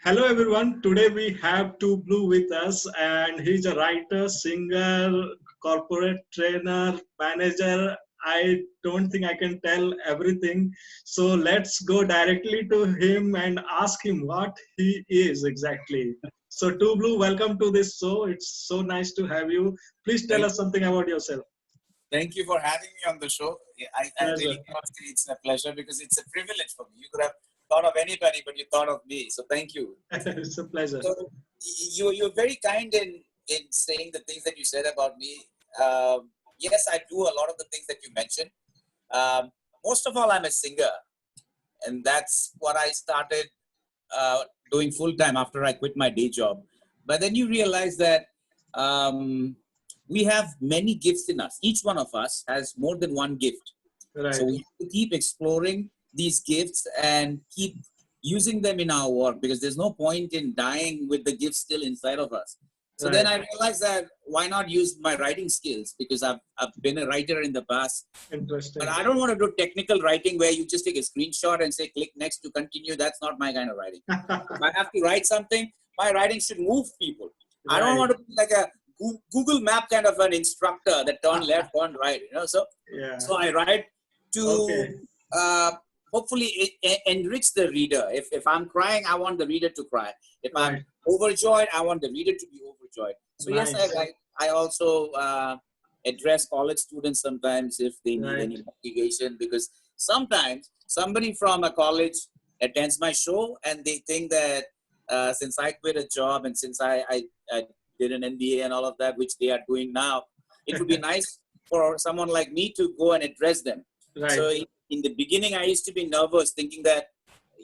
Hello everyone. Today we have two blue with us, and he's a writer, singer, corporate trainer, manager. I don't think I can tell everything. So let's go directly to him and ask him what he is exactly. So, Two Blue, welcome to this show. It's so nice to have you. Please tell Thank, us something about yourself. thank you for having me on the show. I Pleasure. really cannot say it's a pleasure because it's a privilege for me. You could have thought of anybody, but you thought of me. So thank you. It's a pleasure. So you're very kind in saying the things that you said about me. Yes, I do a lot of the things that you mentioned. Um, Most of all, I'm a singer, and that's what I started doing full time after I quit my day job. But then you realize that um, we have many gifts in us. Each one of us has more than one gift. So Right. we have to keep exploring these gifts and keep using them in our work because there's no point in dying with the gift still inside of us. So then Right. I realized that why not use my writing skills because I've been a writer in the past, but Interesting. I don't want to do technical writing where you just take a screenshot and say click next to continue. That's not my kind of writing. If I have to write something, my writing should move people. I don't Right. want to be like a Google map kind of an instructor that turn left, turn right, So, Yeah. so I write to Okay. uh, hopefully enrich the reader. If I'm crying, I want the reader to cry. If I'm Right. overjoyed, I want the reader to be overjoyed. So yes, Nice. I also address college students sometimes if they need Right. any motivation because sometimes somebody from a college attends my show and they think that since I quit a job and since I did an MBA and all of that, which they are doing now, it would be nice for someone like me to go and address them. Right. So in the beginning, I used to be nervous, thinking that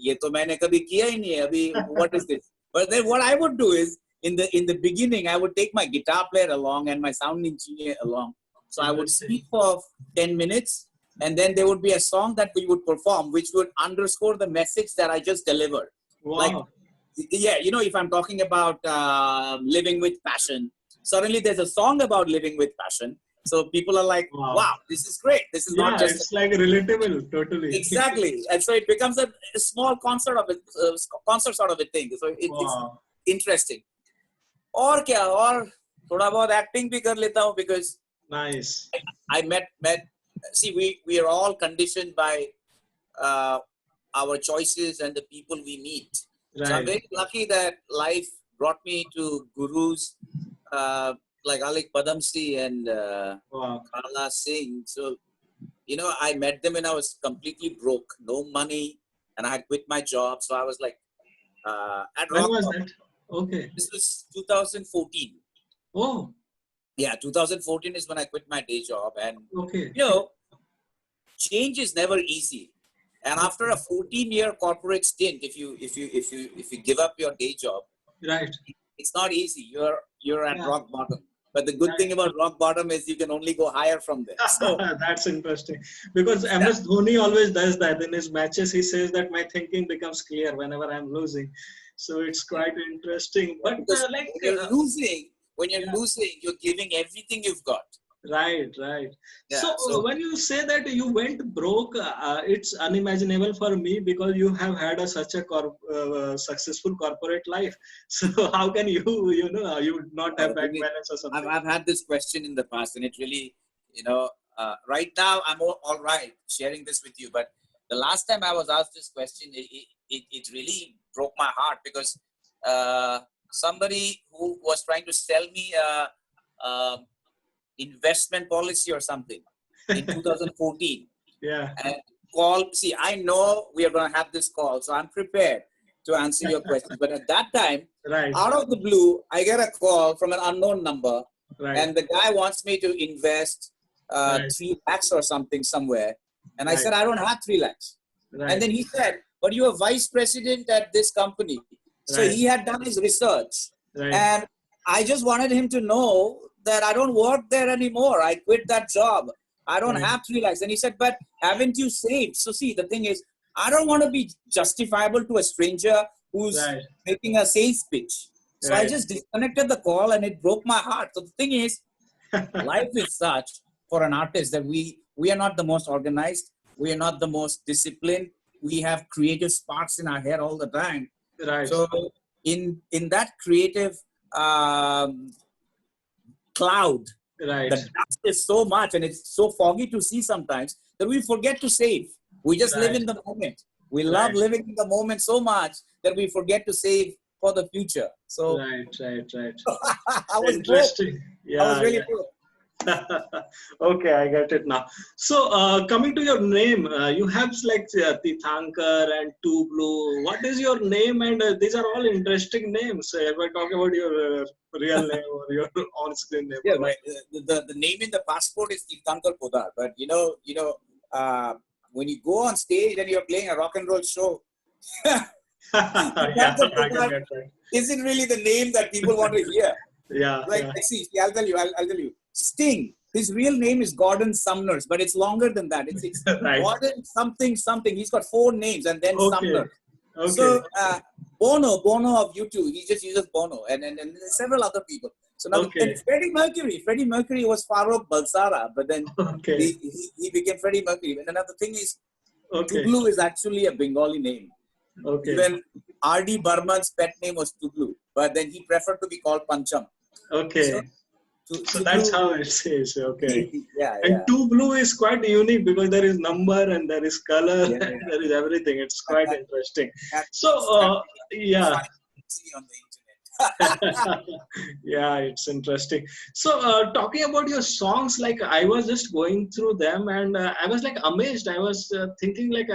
ये तो मैंने कभी किया ही नहीं है, अभी what is this? But then what I would do is in the beginning, I would take my guitar player along and my sound engineer along. So I would Interesting. speak for 10 minutes, and then there would be a song that we would perform, which would underscore the message that I just delivered. Like, Wow. yeah, if I'm talking about living with passion, suddenly there's a song about living with passion. So people are like, Wow. wow, this is great. This is not Yeah, just it's like relatable, totally. exactly. And so it becomes a small concert of it, concert sort of a thing. So it's Wow. interesting. और क्या और थोड़ा बहुत acting भी कर लेता हूँ because Nice. I met see we are all conditioned by uh, our choices and the people we meet. So I'm Right. very lucky that life brought me to gurus like Alik Padamsi and Wow. Karla Singh. So, I met them when I was completely broke, no money, and I had quit my job. So I was like at When rock was bottom. that? Okay. This was 2014. Oh, Yeah, 2014 is when I quit my day job. And, okay. change is never easy. And after a 14-year corporate stint, if you give up your day job, Right. it's not easy. You're at Yeah. rock bottom. But the good thing Right. about rock bottom is you can only go higher from there. So That's interesting because yeah, MS Dhoni always does that in his matches. He says that my thinking becomes clear whenever I'm losing. So it's quite interesting. But because like, when you're yeah. losing, you're giving everything you've got. Right, right. So Yeah. So when you say that you went broke, it's unimaginable for me because you have had such a successful corporate life. So how can you would not have bank Jimmy, balance or something? I've had this question in the past, and it really, right now I'm all right sharing this with you. But the last time I was asked this question, it really broke my heart because somebody who was trying to sell me a investment policy or something in 2014 Yeah. and see, I know we are going to have this call, so I'm prepared to answer your questions. But at that time, Right, out of the blue, I get a call from an unknown number, right, and the guy wants me to invest right, 3 lakhs or something somewhere. And I right, said, I don't have 3 lakhs. And right, then he said, but you're vice president at this company. So right, he had done his research. right, And I just wanted him to know that I don't work there anymore. I quit that job. I don't right, have 3 lakhs. And he said, but haven't you saved? So see, the thing is, I don't want to be justifiable to a stranger who's right, making a sales pitch. So I right. just disconnected the call and it broke my heart. So the thing is, life is such for an artist that we are not the most organized. We are not the most disciplined. We have creative sparks in our head all the time. Right. So in that creative cloud, Right. the dust is so much and it's so foggy to see sometimes that we forget to save. We just live Right. in the moment. We love Right. living in the moment so much that we forget to save for the future. So Right. Right. Right. I was broke. Interesting. I was Yeah. really Yeah. broke. Okay, I get it now. So, coming to your name, you have like Tirthankar and Two Blue. What is your name? And these are all interesting names. If I talk about your real name or your on-screen name, Yeah, or what? the name in the passport is Tirthankar Poddar, but uh, when you go on stage and you're playing a rock and roll show, Yeah, Tirthankar I can Poddar get that. isn't really the name that people want to hear. Yeah, Like, yeah. see, I'll tell you. Sting, his real name is Gordon Sumners, but it's longer than that. It's Right. Gordon something something. He's got 4 names and then Okay. Sumner. Okay. So Bono of U2, he just uses Bono, and several other people. So now, Okay. and Freddie Mercury was Farrokh Balsara, but then Okay. he became Freddie Mercury. And another thing is, Okay. Tuglu is actually a Bengali name. Okay. Even R.D. Burman's pet name was Tuglu, but then he preferred to be called Pancham. So Okay. So that's Tuglu, how it says. Okay. yeah, And yeah, Two Blue is quite unique because there is number and there is color yeah, and yeah. there is everything. It's quite That, interesting. So, that yeah. funny to see on the internet. Yeah, it's interesting. So, talking about your songs, like I was just going through them and I was like amazed. I was thinking like,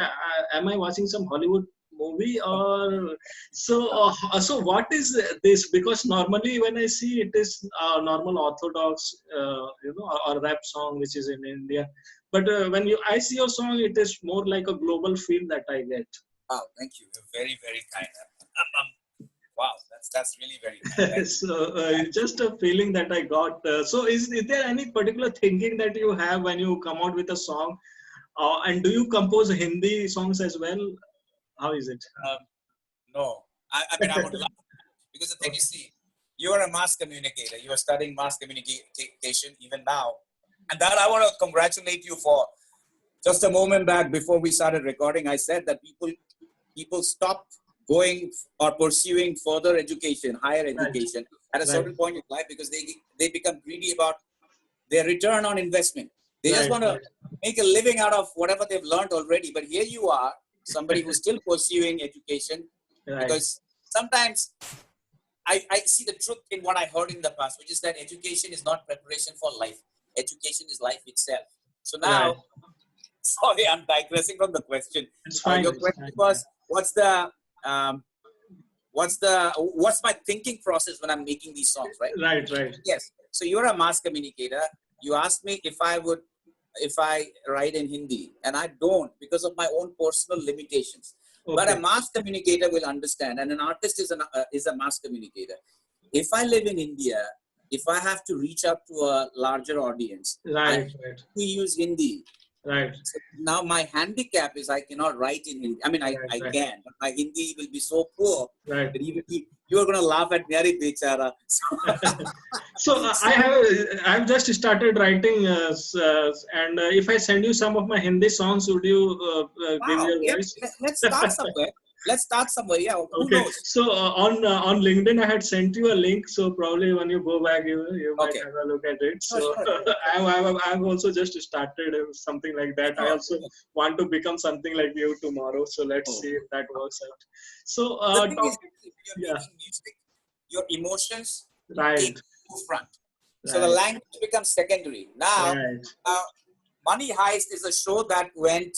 am I watching some Hollywood movie or so? So what is this? Because normally when I see it is normal orthodox, or rap song which is in India. But when I see your song, it is more like a global feel that I get. Oh, thank you. You're very, very kind. Wow, that's really very kind. Thank you. So just a feeling that I got. So is there any particular thinking that you have when you come out with a song? And do you compose Hindi songs as well? How is it? Um, no, I mean, I would love because the thing Okay. is, see, you are a mass communicator. You are studying mass communication even now, and that I want to congratulate you for. Just a moment back before we started recording, I said that people stopped going or pursuing further education, higher Right, education at a right, certain point in life because they become greedy about their return on investment. They just right, want to right, make a living out of whatever they've learned already. But here you are, somebody who's still pursuing education, right, because sometimes I see the truth in what I heard in the past, which is that education is not preparation for life. Education is life itself. So right. now, sorry, I'm digressing from the question. It's fine. Your It's question fine. was, um, what's my thinking process when I'm making these songs, right? Right, right. Yes. So you're a mass communicator. You asked me if I write in Hindi, and I don't because of my own personal limitations. But a Okay. mass communicator will understand, and an artist is a mass communicator. If I live in India, if I have to reach out to a larger audience, I Right, have right, to use Hindi. right, So now my handicap is I cannot write in Hindi. I mean, right, I right, can, but my Hindi will be so poor right. that even you are going to laugh at Nyari Bechara. So I've just started writing, and if I send you some of my Hindi songs, would you give Wow. your Yep. voice? Let's start somewhere. Let's start somewhere. Yeah. Who Okay, knows? so on LinkedIn, I had sent you a link. So probably when you go back, you might Okay. have a look at it. Sure, So sure, sure, sure. I've also just started something like that. I Sure, also sure. want to become something like you tomorrow. So let's Oh. see if that works out. So The thing is, talk, when you're yeah, making music, your emotions take right, forefront. So the right, language becomes secondary. Now, right, uh, Money Heist is a show that went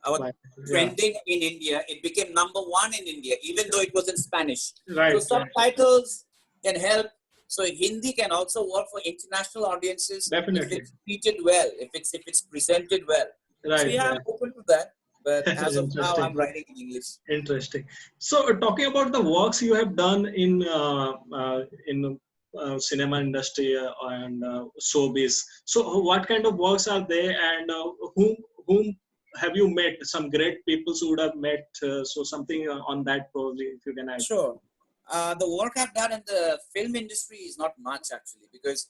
right, yeah, trending in India. It became #1 in India, even though it was in Spanish. So right, right, subtitles can help. So Hindi can also work for international audiences if definitely, it's treated well, if it's presented well. So right, yeah, I'm right. open to that. But as of now, I'm Interesting. writing in English. Interesting. So, talking about the works you have done in cinema industry and showbiz. So, what kind of works are they, and whom have you met? Some great people who would have met. So, something on that probably, if you can add. Sure. The work I've done in the film industry is not much actually, because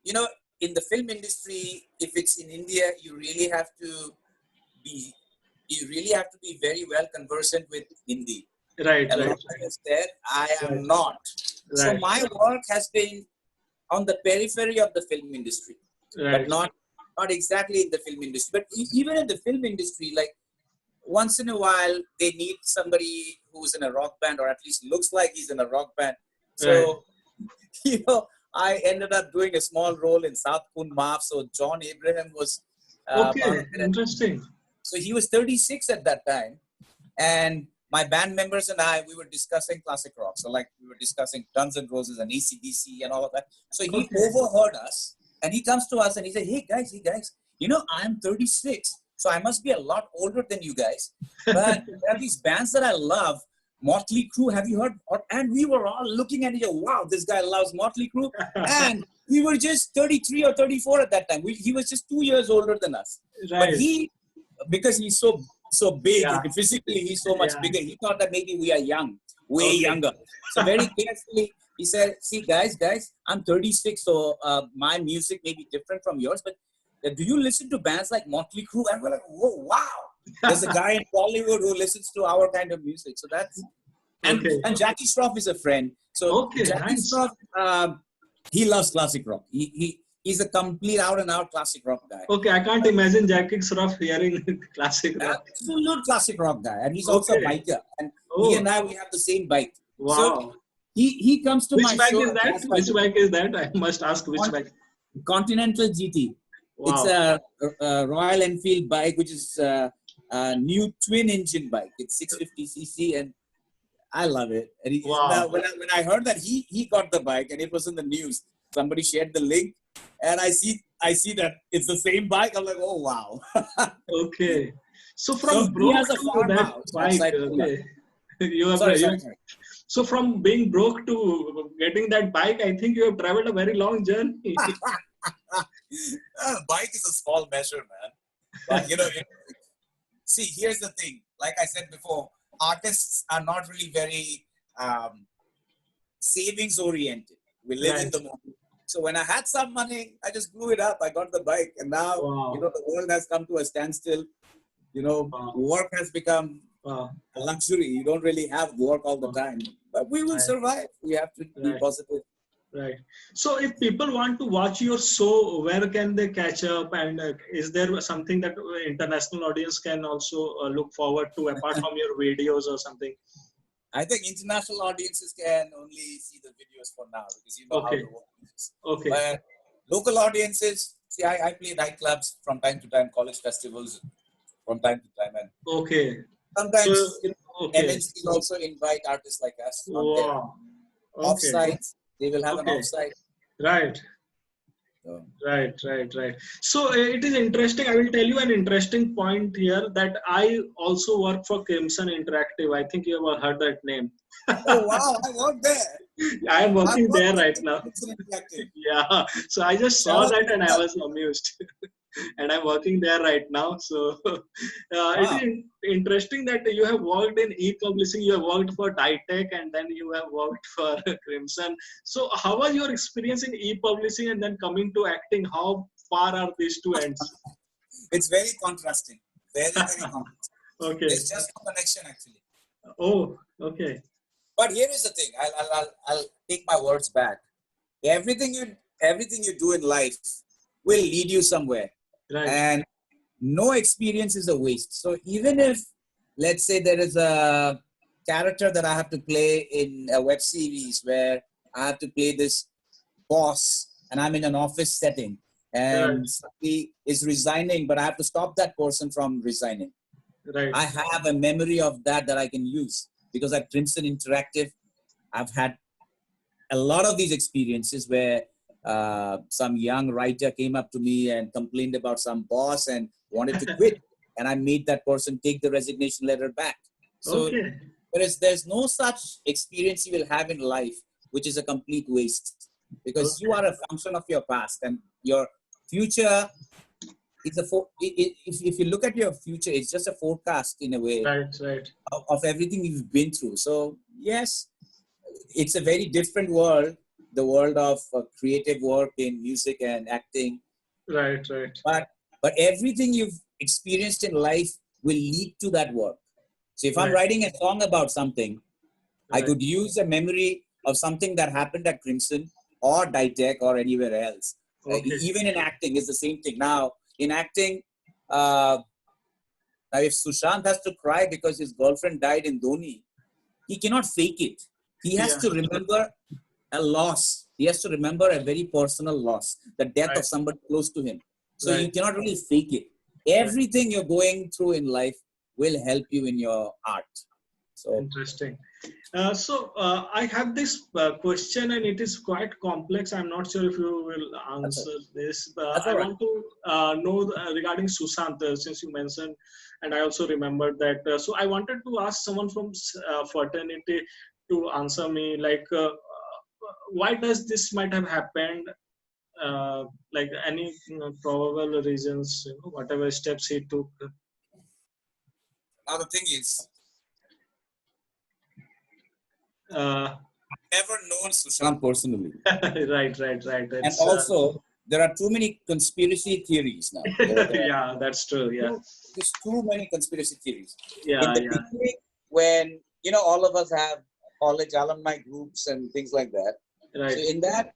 you know, in the film industry, if it's in India, be you really have to be very well conversant with Hindi. Right, A right, lot of right, us said, I right, am not. So right, my work has been on the periphery of the film industry, but right. not exactly in the film industry. But even in the film industry, like once in a while, they need somebody who's in a rock band, or at least looks like he's in a rock band. Right. So, I ended up doing a small role in South Kun Maaf. So John Abraham was part of Okay, it. interesting. So he was 36 at that time. And my band members and I, we were discussing classic rock. So like we were discussing Guns N' Roses and AC/DC and all of that. So he Okay. overheard us and he comes to us and he said, hey guys, I'm 36. So I must be a lot older than you guys. But there are these bands that I love. Motley Crue, have you heard? And we were all looking at each other, wow, this guy loves Motley Crue. And we were just 33 or 34 at that time. He was just 2 years older than us. But Right. because he's so big, Yeah. physically he's so much Yeah. bigger, he thought that maybe we are young, way Okay. younger. So very carefully he said, see guys, I'm 36, so my music may be different from yours, but do you listen to bands like Motley Crue? And we're like, whoa, wow, there's a guy in Bollywood who listens to our kind of music. So that's Okay. and Jackie Shroff is a friend. So Okay. Jackie Nice. Shroff, he loves classic rock. He's a complete out and out classic rock guy. Okay. I can't imagine Jackie Shroff hearing classic rock. Absolute classic rock guy, and he's also a Okay. biker. And he Oh. and I, we have the same bike. So Wow. he comes to Which my bike show. is that? Which bike is that? I must ask which bike. Continental GT. It's Wow. a Royal Enfield bike, which is a new twin engine bike. It's 650cc, and I love it. And Wow. when I heard that he got the bike and it was in the news, somebody shared the link, and I see that it's the same bike. I'm like, oh wow. Okay. So So from he broke has a to that farmhouse bike, outside Pune. okay. You have, Sorry. so from being broke to getting that bike, I think you have traveled a very long journey. Bike is a small measure, man. But see, here's the thing. Like I said before, artists are not really very savings oriented. We live in Right. the moment. So when I had some money, I just blew it up. I got the bike, and now Wow. the world has come to a standstill. Wow. Work has become Wow. a luxury. You don't really have work all the Wow. time, but we will Right. survive. We have to be Right. positive. Right. So if people want to watch your show, where can they catch up? And is there something that international audience can also look forward to apart from your videos or something? I think international audiences can only see the videos for now because you know how Okay. the work is. Okay. But local audiences, see, I play nightclubs from time to time, college festivals from time to time, and Okay. So, sometimes okay. MNCs also invite artists like us on their Wow. Okay. offsites. They will have an Okay. offsite. Right. So, Right. So it is interesting. I will tell you an interesting point here that I also work for Crimson Interactive. I think you have heard that name. oh wow, I work there. I am I working work there with right now. Crimson Interactive. Yeah. So I just That saw was that and I that. was amused. And I'm working there right now. So it Wow. is interesting that you have worked in e-publishing, you have worked for Ditech, and then you have worked for Crimson. So how was your experience in e-publishing and then coming to acting? How far are these two ends? It's very contrasting. Very contrasting. Okay. There's just no connection actually. Oh, okay. But here is the thing. I'll take my words back. Everything you do in life will lead you somewhere. Right. And no experience is a waste. So even if, let's say, there is a character that I have to play in a web series where I have to play this boss and I'm in an office setting and somebody is resigning, but I have to stop that person from resigning. Right. I have a memory of that I can use because at Crimson Interactive, I've had a lot of these experiences where some young writer came up to me and complained about some boss and wanted to quit. And I made that person take the resignation letter back. So Okay. there's no such experience you will have in life, which is a complete waste because you are a function of your past and your future. If you look at your future, it's just a forecast in a way Right. of everything you've been through. So yes, it's a very different world, the world of creative work in music and acting. Right. But everything you've experienced in life will lead to that work. So if I'm writing a song about something, I could use a memory of something that happened at Crimson or Ditech or anywhere else. Okay. Even in acting, it's the same thing. Now, in acting, now if Sushant has to cry because his girlfriend died in Dhoni, he cannot fake it. He has Yeah. to remember a loss. He has to remember a very personal loss, the death Right. of somebody close to him. So Right. you cannot really fake it. Everything you're going through in life will help you in your art. So Interesting. I have this question, and it is quite complex. I'm not sure if you will that's, answer this. that's I all right. want to know regarding Sushant, since you mentioned, and I also remembered that. So I wanted to ask someone from fraternity to answer me, like, why does this might have happened? Like any probable reasons, whatever steps he took. Now the thing is, Uh, never known Sushant personally. right. And It's also, there are too many conspiracy theories now. yeah, that's true. Yeah, There's too many conspiracy theories. In yeah, the yeah. beginning, when, all of us have college alumni groups and things like that. Right. So in that,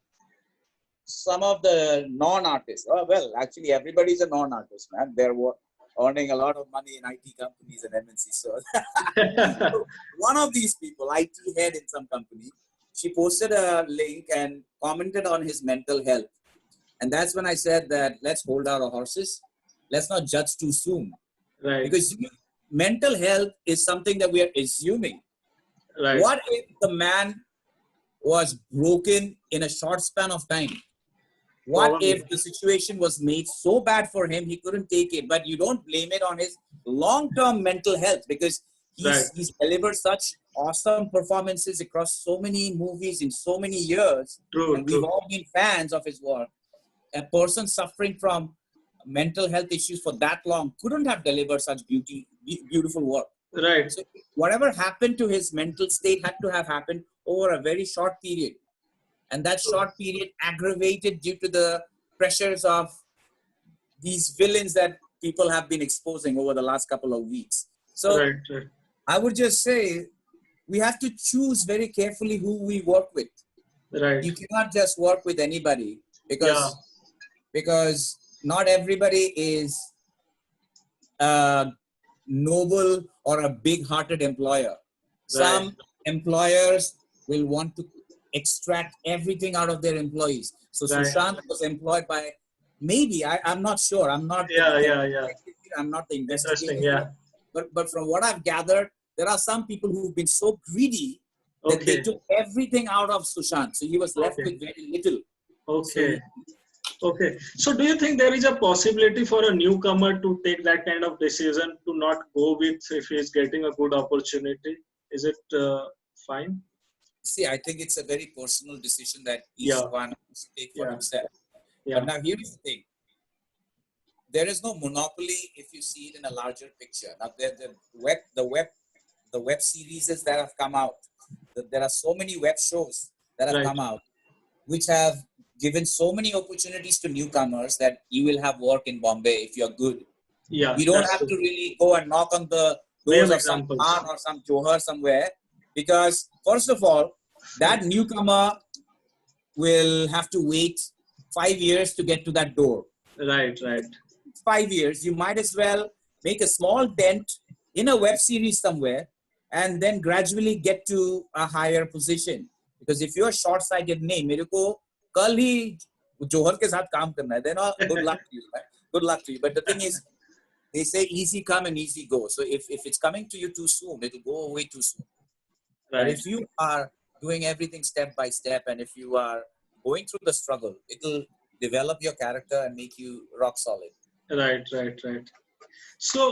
some of the non-artists, actually everybody's a non-artist, man. They're earning a lot of money in IT companies and MNCs. So one of these people, IT head in some company, she posted a link and commented on his mental health. And that's when I said that let's hold our horses. Let's not judge too soon. Right. Because mental health is something that we are assuming. Right. What if the man was broken in a short span of time? What Probably. if the situation was made so bad for him, he couldn't take it? But you don't blame it on his long-term mental health, because he's delivered such awesome performances across so many movies in so many years. True. And we've all been fans of his work. A person suffering from mental health issues for that long couldn't have delivered such beautiful work. Right. So whatever happened to his mental state had to have happened over a very short period. And that short period aggravated due to the pressures of these villains that people have been exposing over the last couple of weeks. So Right. I would just say we have to choose very carefully who we work with. Right. You cannot just work with anybody because not everybody is a noble or a big-hearted employer. Some employers will want to extract everything out of their employees. So Sushant was employed by, maybe, I'm not sure. I'm not I'm not the investigator. Interesting. Yeah. But from what I've gathered, there are some people who've been so greedy that they took everything out of Sushant. So he was left with very little. Okay. Okay. So do you think there is a possibility for a newcomer to take that kind of decision to not go with if he is getting a good opportunity? Is it fine? See, I think it's a very personal decision that each one must take for himself. But now here's the thing. There is no monopoly if you see it in a larger picture. Now the web series that have come out. There are so many web shows that have come out, which have given so many opportunities to newcomers that you will have work in Bombay if you're good. Yeah, you don't have to really go and knock on the doors of some Khan or some Johar somewhere, because first of all, that newcomer will have to wait 5 years to get to that door. Right. 5 years, you might as well make a small dent in a web series somewhere and then gradually get to a higher position. Because if you're short-sighted, mere ko kal hi Johar ke saath kaam karna hai, then good luck to you. Right? Good luck to you. But the thing is, they say easy come and easy go. So if it's coming to you too soon, it'll go away too soon. But if you are doing everything step by step, and if you are going through the struggle, it'll develop your character and make you rock solid. Right. So,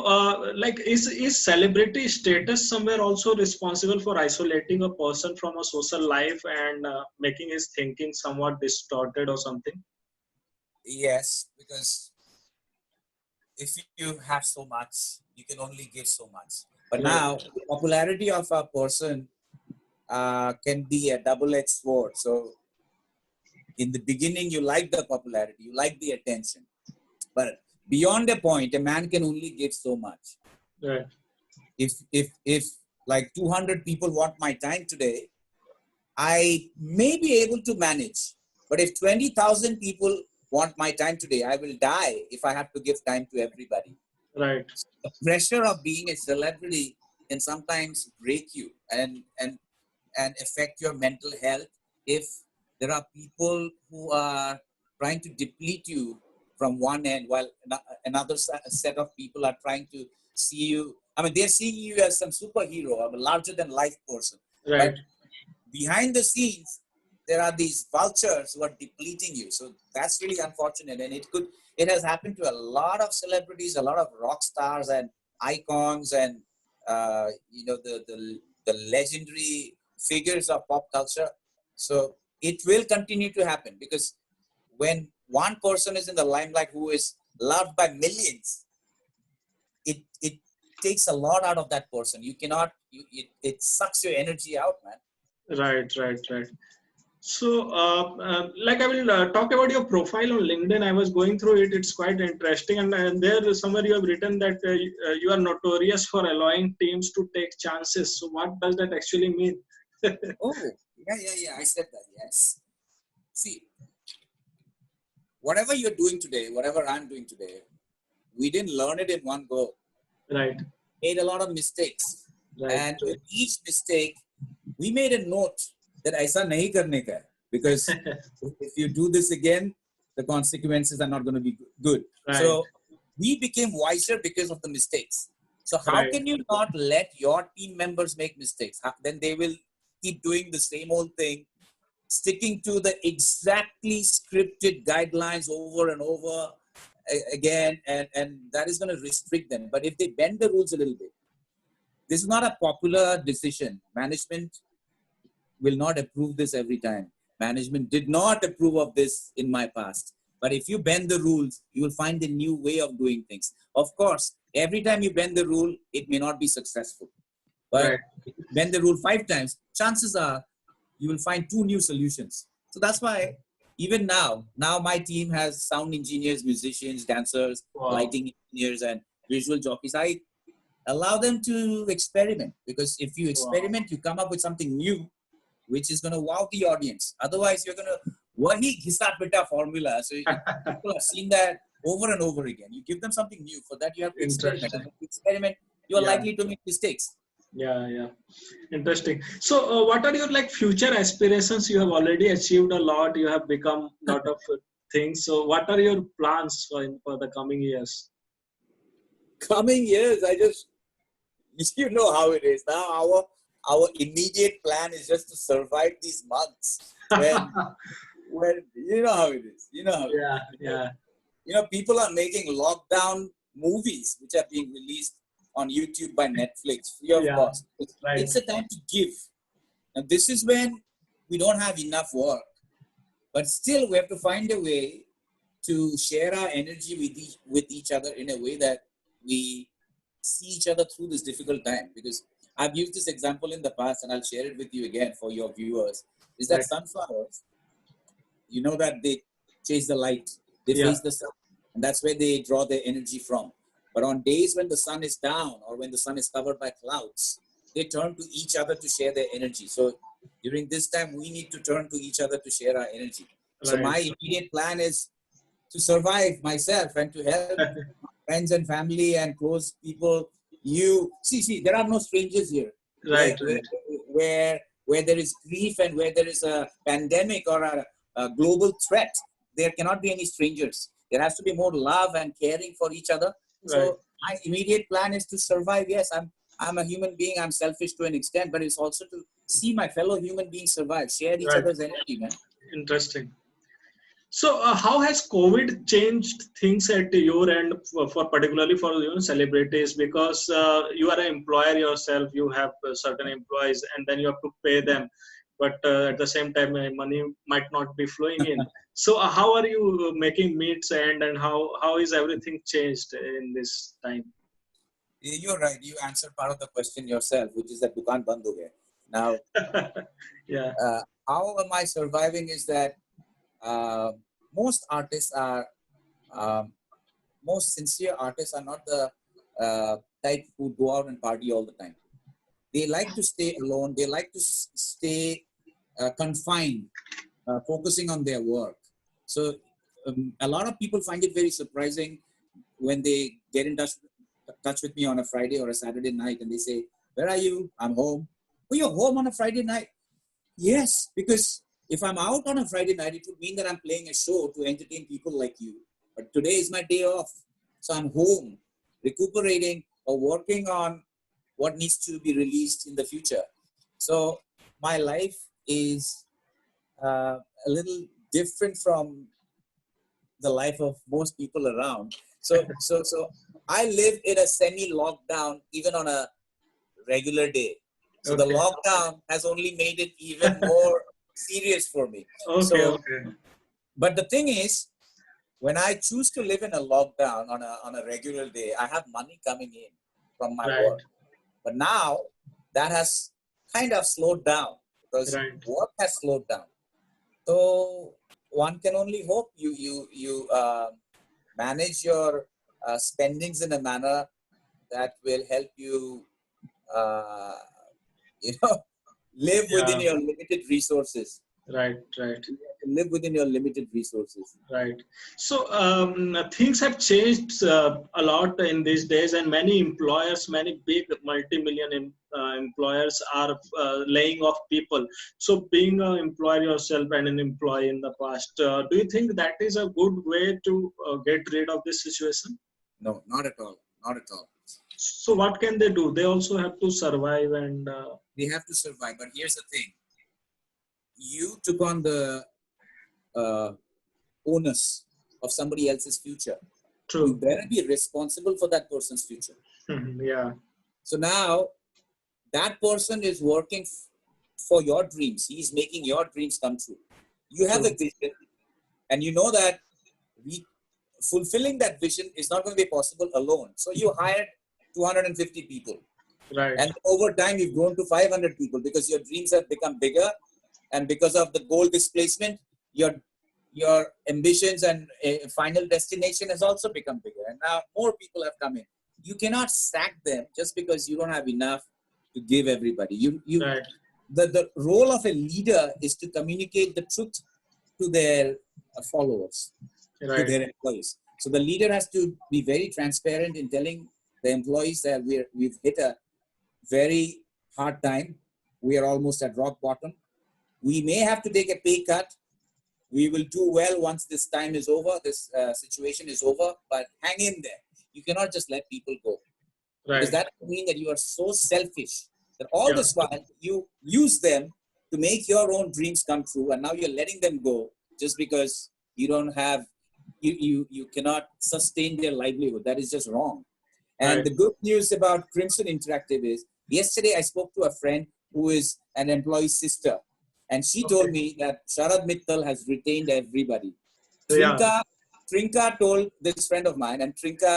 like, is celebrity status somewhere also responsible for isolating a person from a social life and making his thinking somewhat distorted or something? Yes, because if you have so much, you can only give so much. But now, the popularity of a person can be a double-edged sword. So, in the beginning, you like the popularity, you like the attention. But beyond a point, a man can only give so much. Right. If like 200 people want my time today, I may be able to manage. But if 20,000 people want my time today, I will die if I have to give time to everybody. Right. The pressure of being a celebrity can sometimes break you and affect your mental health if there are people who are trying to deplete you from one end while another set of people are trying to see you. I mean, they're seeing you as some superhero, a larger than life person. Right. But behind the scenes, there are these vultures who are depleting you. So that's really unfortunate. And it has happened to a lot of celebrities, a lot of rock stars and icons and, the legendary figures of pop culture. So it will continue to happen because when one person is in the limelight who is loved by millions, it takes a lot out of that person. You cannot, it sucks your energy out, man. Right. Right. Right. So, like I will talk about your profile on LinkedIn. I was going through it. It's quite interesting. And there somewhere you have written that you are notorious for allowing teams to take chances. So what does that actually mean? Oh, yeah. I said that, yes. See, whatever you're doing today, whatever I'm doing today, we didn't learn it in one go. Right. Made a lot of mistakes. Right. And with each mistake, we made a note that aisa nahi karne ka hai, because if you do this again, the consequences are not going to be good. Right. So we became wiser because of the mistakes. So how Right. can you not let your team members make mistakes? Then they will keep doing the same old thing, sticking to the exactly scripted guidelines over and over again, and that is going to restrict them. But if they bend the rules a little bit, this is not a popular decision. Management will not approve this every time. Management did not approve of this in my past. But if you bend the rules, you will find a new way of doing things. Of course, every time you bend the rule, it may not be successful. But Right. if you bend the rule 5 times, chances are you will find 2 new solutions. So that's why even now my team has sound engineers, musicians, dancers, Wow. lighting engineers, and visual jockeys. I allow them to experiment because if you Wow. experiment, you come up with something new, which is going to wow the audience. Otherwise, you're going to wahi ghisa pita formula. So people have seen that over and over again. You give them something new. For that, you have to experiment. And Interesting. when you experiment, you are Yeah. likely to make mistakes. Yeah. Interesting. So, what are your like future aspirations? You have already achieved a lot. You have become a lot of things. So, what are your plans for the coming years? Coming years, you know how it is now. Our immediate plan is just to survive these months. When you know how it is. You know how it Yeah. is. Yeah. People are making lockdown movies which are being released on YouTube by Netflix free of Yeah. cost. Right. It's a time to give. And this is when we don't have enough work. But still, we have to find a way to share our energy with each other in a way that we see each other through this difficult time. Because I've used this example in the past and I'll share it with you again for your viewers, is that Right. sunflowers, you know that they chase the light, they Yeah. face the sun, and that's where they draw their energy from. But on days when the sun is down or when the sun is covered by clouds, they turn to each other to share their energy. So during this time, we need to turn to each other to share our energy. So Right. my immediate plan is to survive myself and to help friends and family and close people. You see, there are no strangers here. Where Right. where Right. where there is grief and where there is a pandemic or a global threat, there cannot be any strangers. There has to be more love and caring for each other. Right. So my immediate plan is to survive. Yes, I'm a human being. I'm selfish to an extent, but it's also to see my fellow human beings survive, share each Right. other's energy, man. Interesting. So, how has COVID changed things at your end for particularly for celebrities? Because you are an employer yourself, you have certain employees, and then you have to pay them. But at the same time, money might not be flowing in. So, how are you making meets and how is everything changed in this time? You're right. You answered part of the question yourself, which is that dukan band ho gaya. Now, Yeah. how am I surviving? Is that uh, most artists are um, most sincere artists are not the type who go out and party all the time. They like to stay alone. They like to stay confined, focusing on their work. So a lot of people find it very surprising when they get in touch with me on a Friday or a Saturday night, and they say, "Where are you?" "I'm home." "Oh, you're home on a Friday night?" "Yes, because if I'm out on a Friday night, it would mean that I'm playing a show to entertain people like you. But today is my day off. So I'm home, recuperating or working on what needs to be released in the future." So my life is a little different from the life of most people around. So I live in a semi-lockdown even on a regular day. So the Okay. lockdown has only made it even more serious for me. Okay. So, Okay. but the thing is, when I choose to live in a lockdown on a regular day, I have money coming in from my Right. work. But now that has kind of slowed down because Right. work has slowed down. So one can only hope you manage your spendings in a manner that will help you, uh, you know, live within Yeah. your limited resources. Right. Right. Live within your limited resources. Right. So things have changed a lot in these days, and many employers, many big multi-million employers are laying off people. So being an employer yourself and an employee in the past, do you think that is a good way to get rid of this situation? No, not at all. Not at all. So what can they do? They also have to survive and They have to survive. But here's the thing: you took on the uh, onus of somebody else's future. You true. better be responsible for that person's future. Yeah. So now that person is working for your dreams. He's making your dreams come true. You have a True. vision, and you know that fulfilling that vision is not going to be possible alone. So you hired 250 people. Right. And over time, you've grown to 500 people because your dreams have become bigger. And because of the goal displacement, your ambitions and final destination has also become bigger. And now more people have come in. You cannot sack them just because you don't have enough to give everybody. Right. The role of a leader is to communicate the truth to their followers, to Right. their employees. So the leader has to be very transparent in telling the employees that we've hit a very hard time. We are almost at rock bottom. We may have to take a pay cut. We will do well once this time is over, this situation is over, but hang in there. You cannot just let people go because Right. that would mean that you are so selfish that all Yeah. this while you use them to make your own dreams come true, and now you're letting them go just because you don't have, you cannot sustain their livelihood. That is just wrong. And Right. the good news about Crimson Interactive is yesterday I spoke to a friend who is an employee's sister, and she told Okay. me that Sharad Mittal has retained everybody. Yeah. Trinka told this friend of mine, and Trinka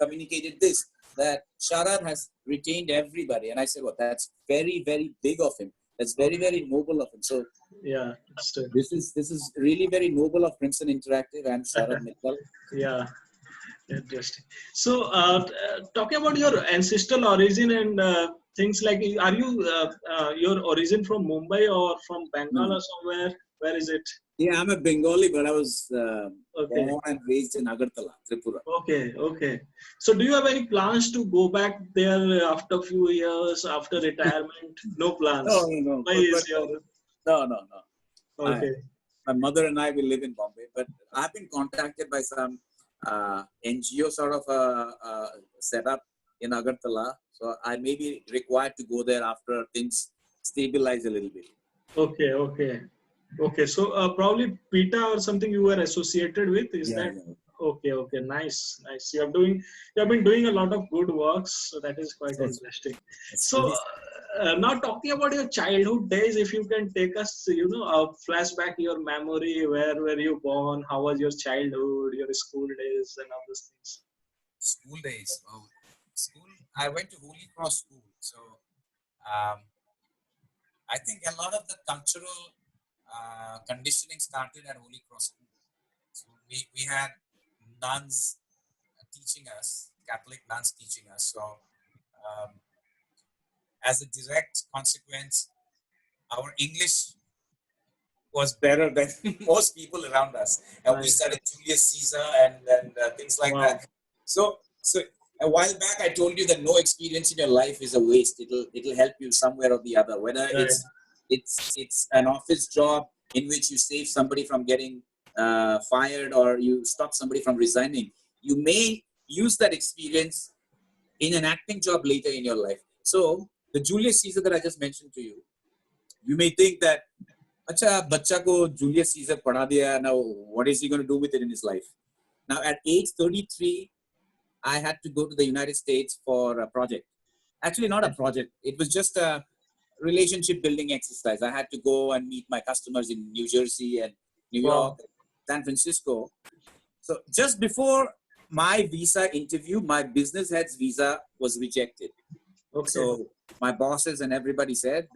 communicated this, that Sharad has retained everybody. And I said, well, that's very, very big of him. That's very, Okay. very noble of him. So Yeah. It's true. this is really very noble of Crimson Interactive and Sharad Mittal. Yeah. Interesting. So, talking about your ancestral origin and things like, are you your origin from Mumbai or from Bengal No. or somewhere? Where is it? Yeah, I'm a Bengali, but I was Okay. born and raised in Agartala, Tripura. Okay. Okay. So, do you have any plans to go back there after a few years after retirement? No No, plans. no, no. Why But is your no, no, no. I, okay? my mother and I will live in Bombay, but I've been contacted by some NGO sort of setup in Agartala. So I may be required to go there after things stabilize a little bit. Okay. Okay. Okay, so probably PETA or something you were associated with, is Yeah, that? yeah. Okay, okay, nice, nice. You have been doing a lot of good works, so that is quite So interesting. it's So nice. now talking about your childhood days, if you can take us, flashback your memory, where were you born, how was your childhood, your school days, and all those things. School days. Oh, school. I went to Holy Cross School, so um, I think a lot of the cultural conditioning started at Holy Cross School. So we had nuns teaching us, Catholic nuns teaching us. So um, as a direct consequence, our English was better than most people around us. And we Right. studied Julius Caesar and things like Wow. that. So a while back, I told you that no experience in your life is a waste. It'll help you somewhere or the other. Whether Right. it's an office job in which you save somebody from getting fired, or you stop somebody from resigning, you may use that experience in an acting job later in your life. So the Julius Caesar that I just mentioned to you, you may think that, अच्छा बच्चा को Julius Caesar पढ़ा दिया, now what is he going to do with it in his life? Now at age 33, I had to go to the United States for a project. Actually, not a project. It was just a relationship building exercise. I had to go and meet my customers in New Jersey and New York, Wow. San Francisco. So just before my visa interview, my business head's visa was rejected. Okay. So my bosses and everybody said,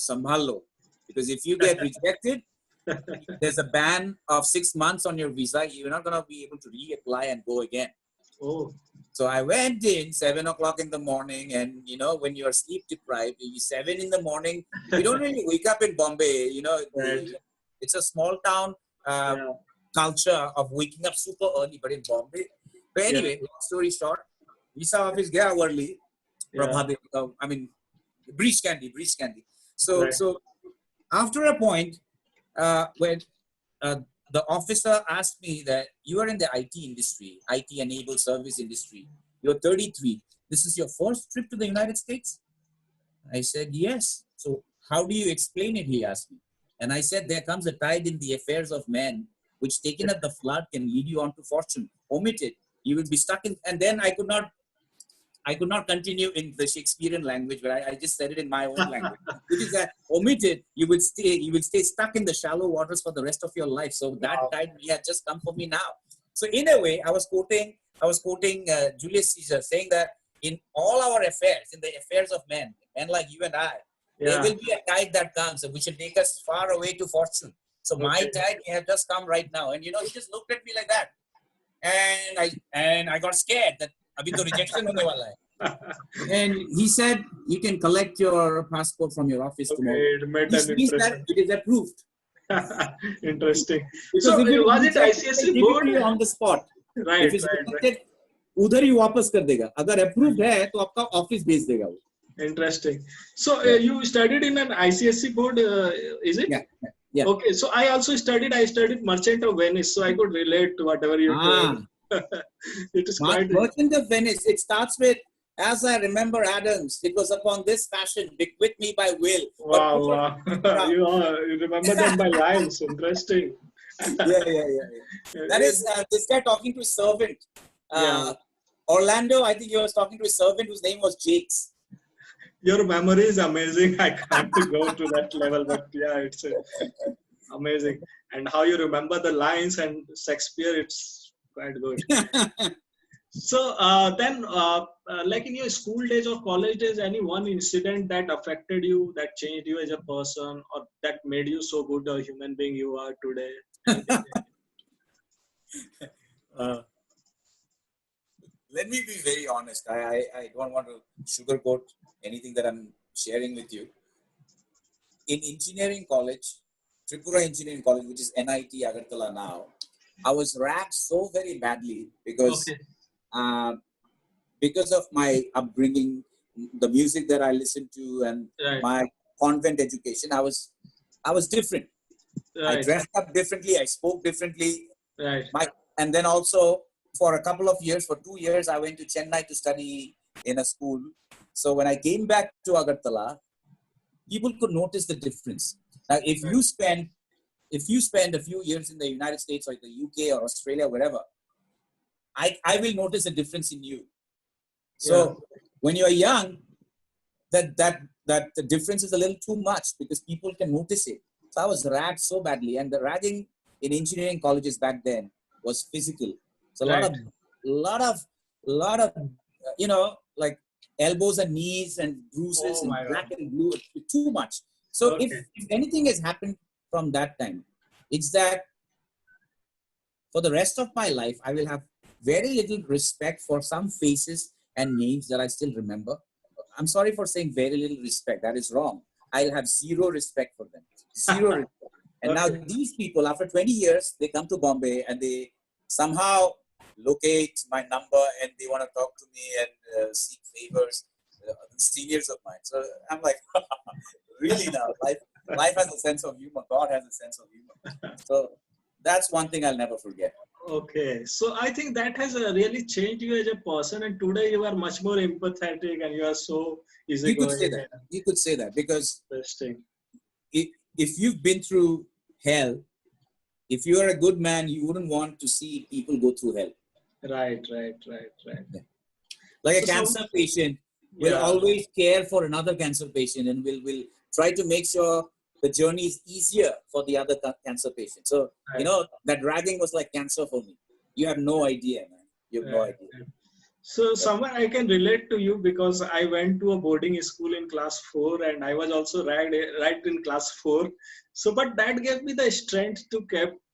"Sambhal lo," because if you get rejected, there's a ban of 6 months on your visa. You're not going to be able to reapply and go again. Oh. So I went in 7 o'clock in the morning, and you know, when you're sleep deprived, 7 in the morning, we don't really wake up in Bombay. You know, Right. it's a small town Yeah. culture of waking up super early, but in Bombay. But Yeah. anyway, long story short, visa office gaya early. Yeah. I mean, breach candy. So, Right. so after a point, when uh, the officer asked me that you are in the IT industry, IT enabled service industry. You're 33. This is your first trip to the United States? I said, yes. So how do you explain it? He asked me. And I said, there comes a tide in the affairs of men, which taken at the flood can lead you on to fortune. Omit it. You will be stuck in, and then I could not continue in the Shakespearean language, but I just said it in my own language, which is that omitted, you will stay stuck in the shallow waters for the rest of your life. So that Wow. tide may have just come for me now. So in a way, I was quoting Julius Caesar, saying that in all our affairs, in the affairs of men like you and I, there Yeah. will be a tide that comes which will take us far away to fortune. So my Okay. tide may have just come right now. And you know, he just looked at me like that. And I got scared that abhi to rejection hone wala hai. And he said, you can collect your passport from your office tomorrow. Okay. It made Which an means that impression. it is approved. Interesting. Because So if it is was it rejected, they ICSE give it board? to you on the spot. Right. If it's Right. Right. rejected, उधर ही वापस कर देगा. अगर approved है तो आपका office भेज देगा वो. Interesting. So Yeah. you studied in an ICSE board, is it? Yeah. Okay. So I also studied. I studied Merchant of Venice, so I could relate to whatever you told. It is quite. Merchant of Venice. It starts with, as I remember Adams, it was upon this fashion, bequeathed me by will. Wow. Wow. You remember them by lines. Interesting. Yeah. That is this guy talking to his servant. Yeah. Orlando, I think he was talking to his servant whose name was Jakes. Your memory is amazing. I can't go to that level, but yeah, it's amazing. And how you remember the lines and Shakespeare, it's quite good. So then, like in your school days or college days, any one incident that affected you, that changed you as a person, or that made you so good a human being you are today? Anything? Let me be very honest. I don't want to sugarcoat anything that I'm sharing with you. In engineering college, Tripura Engineering College, which is NIT Agartala now, I was racked so very badly because of my upbringing, the music that I listened to, and Right. my convent education. I was different. I Right. dressed up differently. I spoke differently. Right. And then also for a couple of years, for 2 years, I went to Chennai to study in a school. So when I came back to Agartala, people could notice the difference. Now, if you spend a few years in the United States or the UK or Australia, wherever, I will notice a difference in you. So when you're young, that the difference is a little too much because people can notice it. So I was ragged so badly, and the ragging in engineering colleges back then was physical. So a lot of you know, like elbows and knees and bruises and black and blue, too much. So if anything has happened from that time, it's that for the rest of my life, I will have very little respect for some faces and names that I still remember. I'm sorry for saying very little respect. That is wrong. I'll have zero respect for them. Zero respect. And now Okay. these people, after 20 years, they come to Bombay and they somehow locate my number and they want to talk to me and seek favors, seniors of mine. So I'm like, really now, life has a sense of humor. God has a sense of humor. So that's one thing I'll never forget. Okay, so I think that has really changed you as a person, and today you are much more empathetic and you are so You could easygoing say that. and You could say that because interesting. if you've been through hell, if you are a good man, you wouldn't want to see people go through hell. Right, right, right, right. Yeah. Like a So some, cancer patient will yeah, always care for another cancer patient and will try to make sure the journey is easier for the other cancer patient. So, right, that dragging was like cancer for me. You have no idea, man. You have no right, idea. right. So But somewhere I can relate to you because I went to a boarding school in class 4 and I was also right in class 4. So, but that gave me the strength to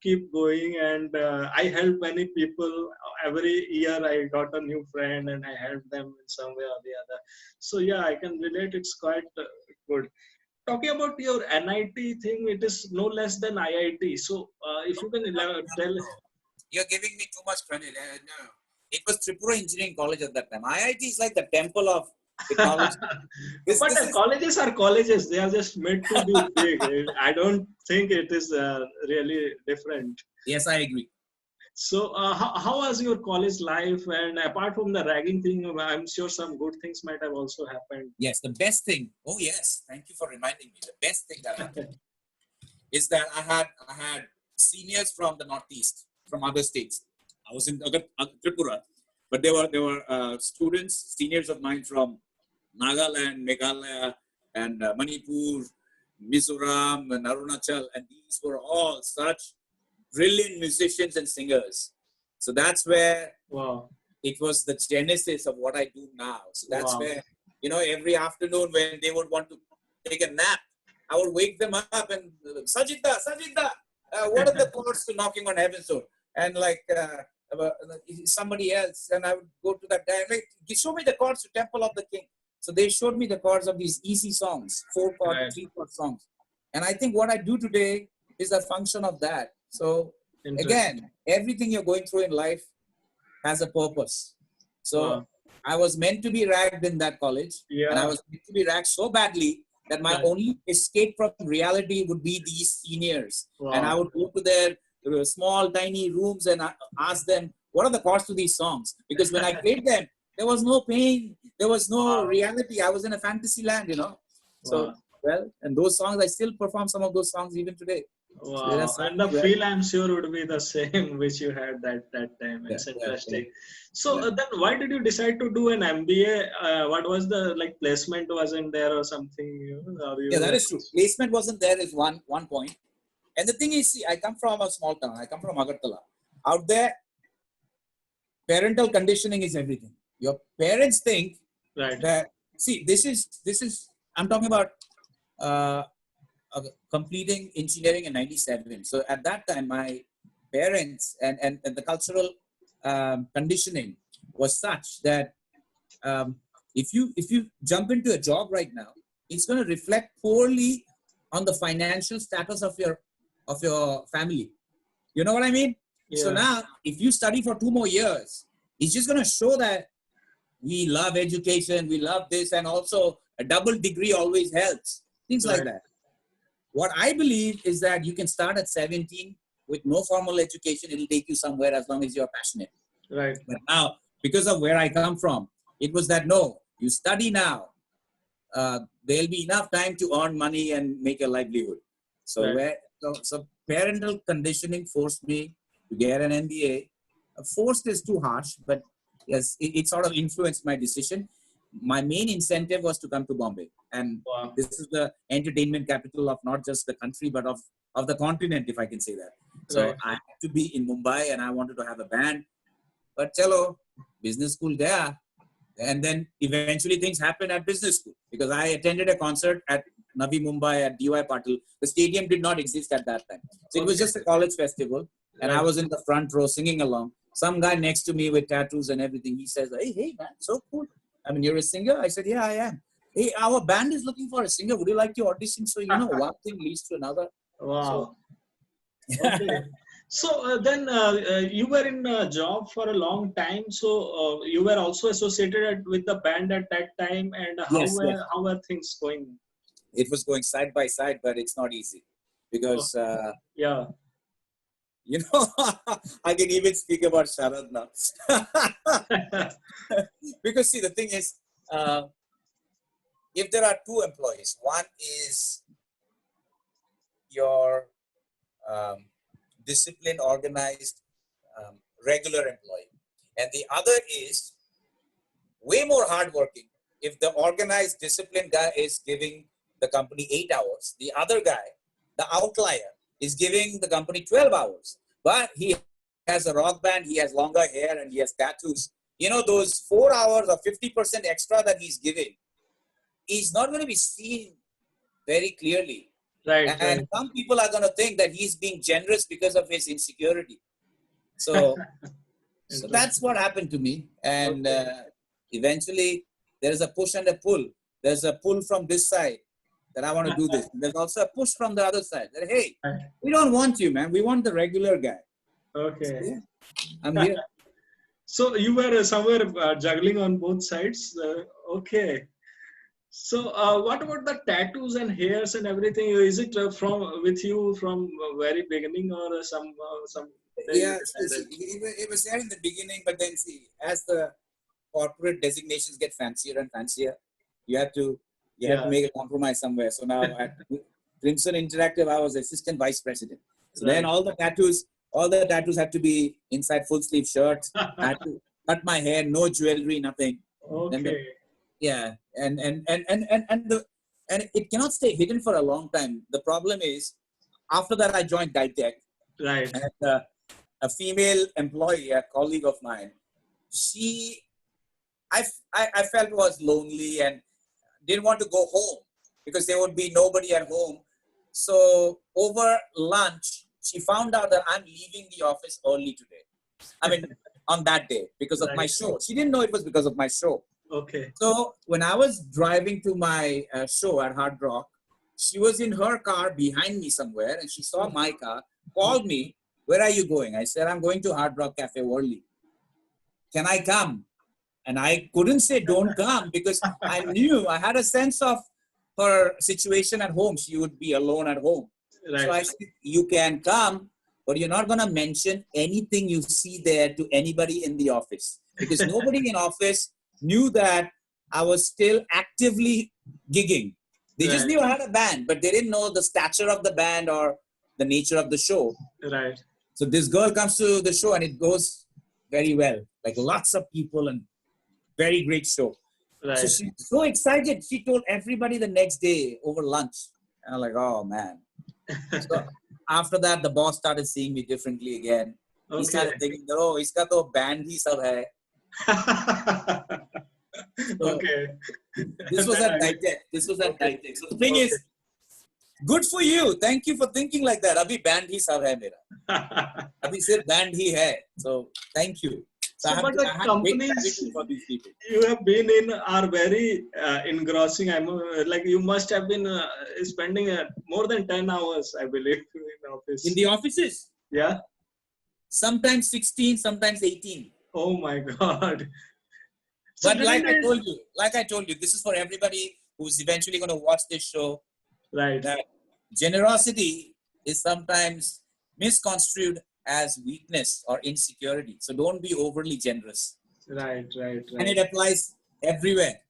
keep going, and I helped many people. Every year I got a new friend and I helped them in some way or the other. So yeah, I can relate. It's quite good. Talking about your NIT thing, it is no less than IIT. So if you can tell, you're giving me too much credit. No. It was Tripura Engineering College at that time. IIT is like the temple of technology. but This is colleges are colleges. They are just made to be big. I don't think it is really different. Yes, I agree. So how was your college life? And apart from the ragging thing, I'm sure some good things might have also happened. Yes, the best thing. Oh yes, thank you for reminding me. The best thing that happened is that I had seniors from the Northeast, from other states. I was in Tripura, but there were students, seniors of mine from Nagaland, Meghalaya, and Manipur, Mizoram, and Arunachal, and these were all such brilliant musicians and singers. So that's where Wow, it was the genesis of what I do now. So that's wow, where, every afternoon when they would want to take a nap, I would wake them up and Sajida, what are the chords to knocking on heaven's door? And somebody else, and I would go to that guy, like, show me the chords to Temple of the King. So they showed me the chords of these easy songs, 4-chord, right, 3-chord songs. And I think what I do today is a function of that. So interesting. again, everything you're going through in life has a purpose. So Wow, I was meant to be ragged in that college, and I yeah, was meant to be ragged so badly that my right, only escape from reality would be these seniors. And I wow, would go to their small, tiny rooms and ask them, what are the chords to these songs? Because when I played them, there was no pain, there was no wow, reality. I was in a fantasy land. So, wow. well, and those songs, I still perform some of those songs even today. So there are Wow, and songs the where, feel I'm sure would be the same which you had that time. yeah, It's yeah, yeah, interesting. So yeah. then, why did you decide to do an MBA? What was the placement wasn't there or something? Or Yeah, you that were is true. Placement wasn't there is one point. And the thing is, see, I come from a small town. I come from Agartala. Out there, parental conditioning is everything. Your parents think right, that, see, this is. I'm talking about uh, completing engineering in '97. So at that time, my parents and the cultural conditioning was such that um, if you jump into a job right now, it's going to reflect poorly on the financial status of your family. You know what I mean? So yeah, now, if you study for 2 more years, it's just going to show that we love education, we love this, and also a double degree always helps. Things like right, that. What I believe is that you can start at 17 with no formal education. It'll take you somewhere as long as you're passionate. right, But now, because of where I come from, it was that no, you study now. There'll be enough time to earn money and make a livelihood. So right, so parental conditioning forced me to get an MBA. Forced is too harsh, but yes, it sort of influenced my decision. My main incentive was to come to Bombay, and wow, this is the entertainment capital of not just the country but of the continent, if I can say that. So right, I had to be in Mumbai, and I wanted to have a band. But chalo, business school there. And then eventually things happened at business school because I attended a concert at Navi Mumbai at DY Patil. The stadium did not exist at that time. So it was okay, just a college festival. And I right, was in the front row singing along. Some guy next to me with tattoos and everything, he says, hey, man, so cool. I mean, you're a singer? I said, yeah, I am. hey, our band is looking for a singer. Would you like to audition? So, one thing leads to another. Wow. So, Okay. So then you were in a job for a long time. So you were also associated with the band at that time. And yes, yes. how were things going? It was going side by side, but it's not easy Oh, because, yeah. you know, I can even speak about Sharad now. Because see, the thing is, if there are two employees, one is your um, disciplined, organized, regular employee, and the other is way more hardworking. If the organized, disciplined guy is giving the company 8 hours, the other guy, the outlier, is giving the company 12 hours. But he has a rock band, he has longer hair, and he has tattoos. Those 4 hours or 50% extra that he's giving, he's not going to be seen very clearly. Right, And right. some people are going to think that he's being generous because of his insecurity. So that's Interesting. what happened to me. And Okay. eventually, there's a push and a pull. There's a pull from this side that I want to do this. There's also a push from the other side that, hey, Right. we don't want you, man. We want the regular guy. So, Okay. yeah, I'm here. So you were somewhere juggling on both sides. Okay. So what about the tattoos and hairs and everything? Is it from with you from very beginning or some day you Yeah, decided? it was there in the beginning, but then see, as the corporate designations get fancier and fancier, you have to Yeah. make a compromise somewhere. So now at Crimson Interactive, I was assistant vice president. So then Right. all the tattoos had to be inside full sleeve shirts. I had to cut my hair, no jewelry, nothing. Then Okay. yeah, and it cannot stay hidden for a long time. The problem is, after that I joined Ditech, Right. and a female employee, a colleague of mine, she I felt was lonely and didn't want to go home because there would be nobody at home. So over lunch, she found out that I'm leaving the office early today. I mean, on that day because of my Right. show. She didn't know it was because of my show. Okay. So when I was driving to my show at Hard Rock, she was in her car behind me somewhere, and she saw my car, called me. Where are you going? I said, I'm going to Hard Rock Cafe Worley. Can I come? And I couldn't say don't come because I knew, I had a sense of her situation at home. She would be alone at home. So Right. I said, you can come, but you're not going to mention anything you see there to anybody in the office, because nobody in office knew that I was still actively gigging. They just Right. knew I had a band, but they didn't know the stature of the band or the nature of the show. Right. So this girl comes to the show and it goes very well, like lots of people and very great show. So Right. she's so excited. She told everybody the next day over lunch. And I'm like, oh man. So after that, the boss started seeing me differently again. He Okay. started thinking, oh, iska to band hi sab hai. So Okay. this was Then at I will. Ditech. This was at Okay. Ditech. So the thing Okay. is, good for you. Thank you for thinking like that. Abhi band hi sab hai mera. Abhi sirf band hi hai. So thank you. So So, but the I had great companies gratitude for these people. you have been in are very engrossing. Like you must have been spending more than 10 hours, I believe, in In office. the offices, Yeah. sometimes 16, sometimes 18. Oh my God. So But didn't it? like I told you, this is for everybody who's eventually going to watch this show, Right. that generosity is sometimes misconstrued as weakness or insecurity. So don't be overly generous. Right. Right. And Right. it applies everywhere.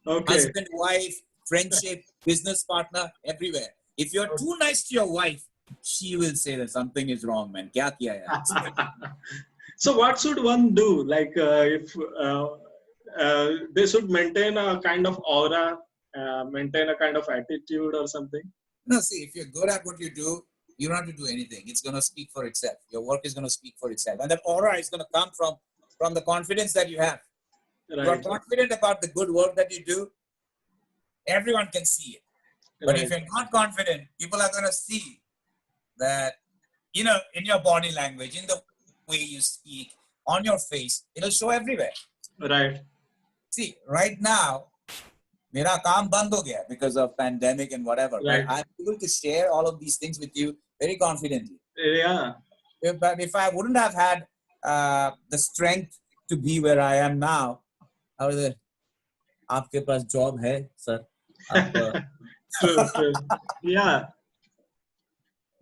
Okay. Husband, wife, friendship, business partner, everywhere. If you're too nice to your wife, she will say that something is wrong, man. Kya kiya hai? So what should one do? Like if they should maintain a kind of aura, maintain a kind of attitude or something. No, see, if you're good at what you do, you don't have to do anything. It's going to speak for itself. Your work is going to speak for itself. And that aura is going to come from the confidence that you have. You are Right. confident about the good work that you do, everyone can see it. But if Right. you're not confident, people are going to see that, in your body language, in the way you speak, on your face, it'll show everywhere. Right. See, right now, मेरा काम बंद हो गया because of pandemic and whatever. Right. But I'm able to share all of these things with you very confidently. Yeah. But if I wouldn't have had the strength to be where I am now, I was like, आपके पास job है, sir. True. Yeah.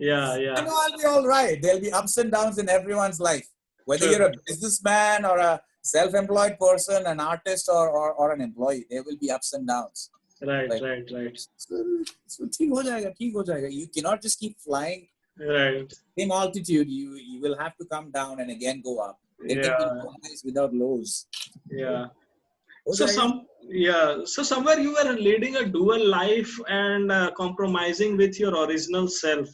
I know I'll be all right. There'll be ups and downs in everyone's life. Whether you're a businessman or a self-employed person, an artist or an employee, there will be ups and downs. Right. So ठीक हो जाएगा. You cannot just keep flying. Right. Same altitude, you will have to come down and again go up. There can be no highs without lows. Yeah. So somewhere you were leading a dual life and compromising with your original self.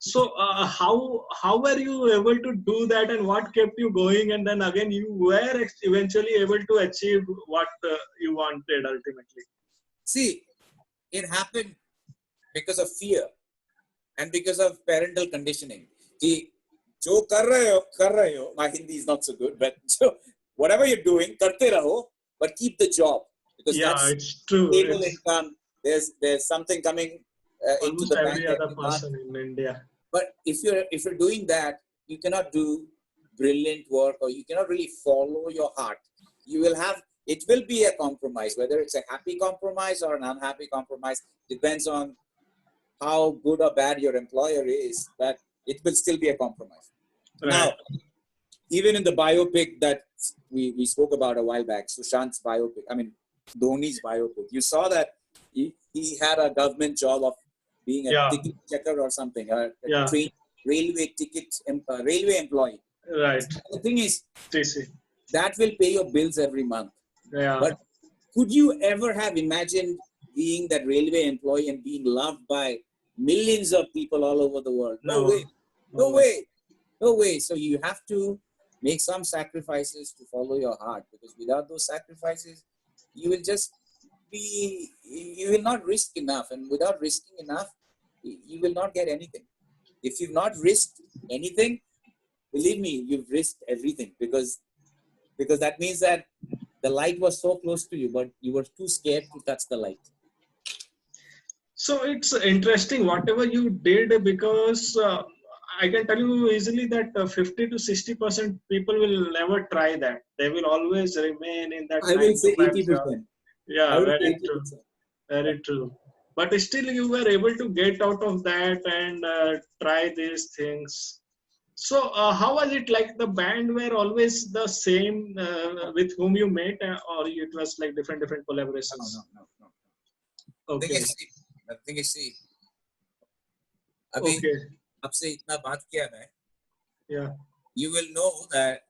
So how were you able to do that, and what kept you going? And then again, you were eventually able to achieve what you wanted ultimately. See, it happened because of fear and because of parental conditioning. कि जो कर रहे हो, my Hindi is not so good, but whatever you're doing, करते रहो, but keep the job, because that's it's true. Stable income. There's something coming into the bank every other person in India. But if you're doing that, you cannot do brilliant work, or you cannot really follow your heart. It will be a compromise, whether it's a happy compromise or an unhappy compromise, depends on how good or bad your employer is, but it will still be a compromise. Right. Now, even in the biopic that we spoke about a while back, Sushant's biopic, I mean, Dhoni's biopic, you saw that he had a government job of being a ticket checker or something, a railway employee. Right. The thing is, that will pay your bills every month. Yeah. But could you ever have imagined being that railway employee and being loved by millions of people all over the world? No way. So you have to make some sacrifices to follow your heart, because without those sacrifices, you will not risk enough, and without risking enough, you will not get anything. If you've not risked anything, believe me, you've risked everything, because that means that the light was so close to you, but you were too scared to touch the light. So it's interesting whatever you did, because I can tell you easily that 50 to 60% people will never try that. They will always remain in that. I will say 80%. Yeah, very true. But still you were able to get out of that and try these things. So how was it? Like the band were always the same with whom you met, or it was like different collaborations? No. Okay. The thing is, see, अभी आपसे इतना बात किया मैं, you will know that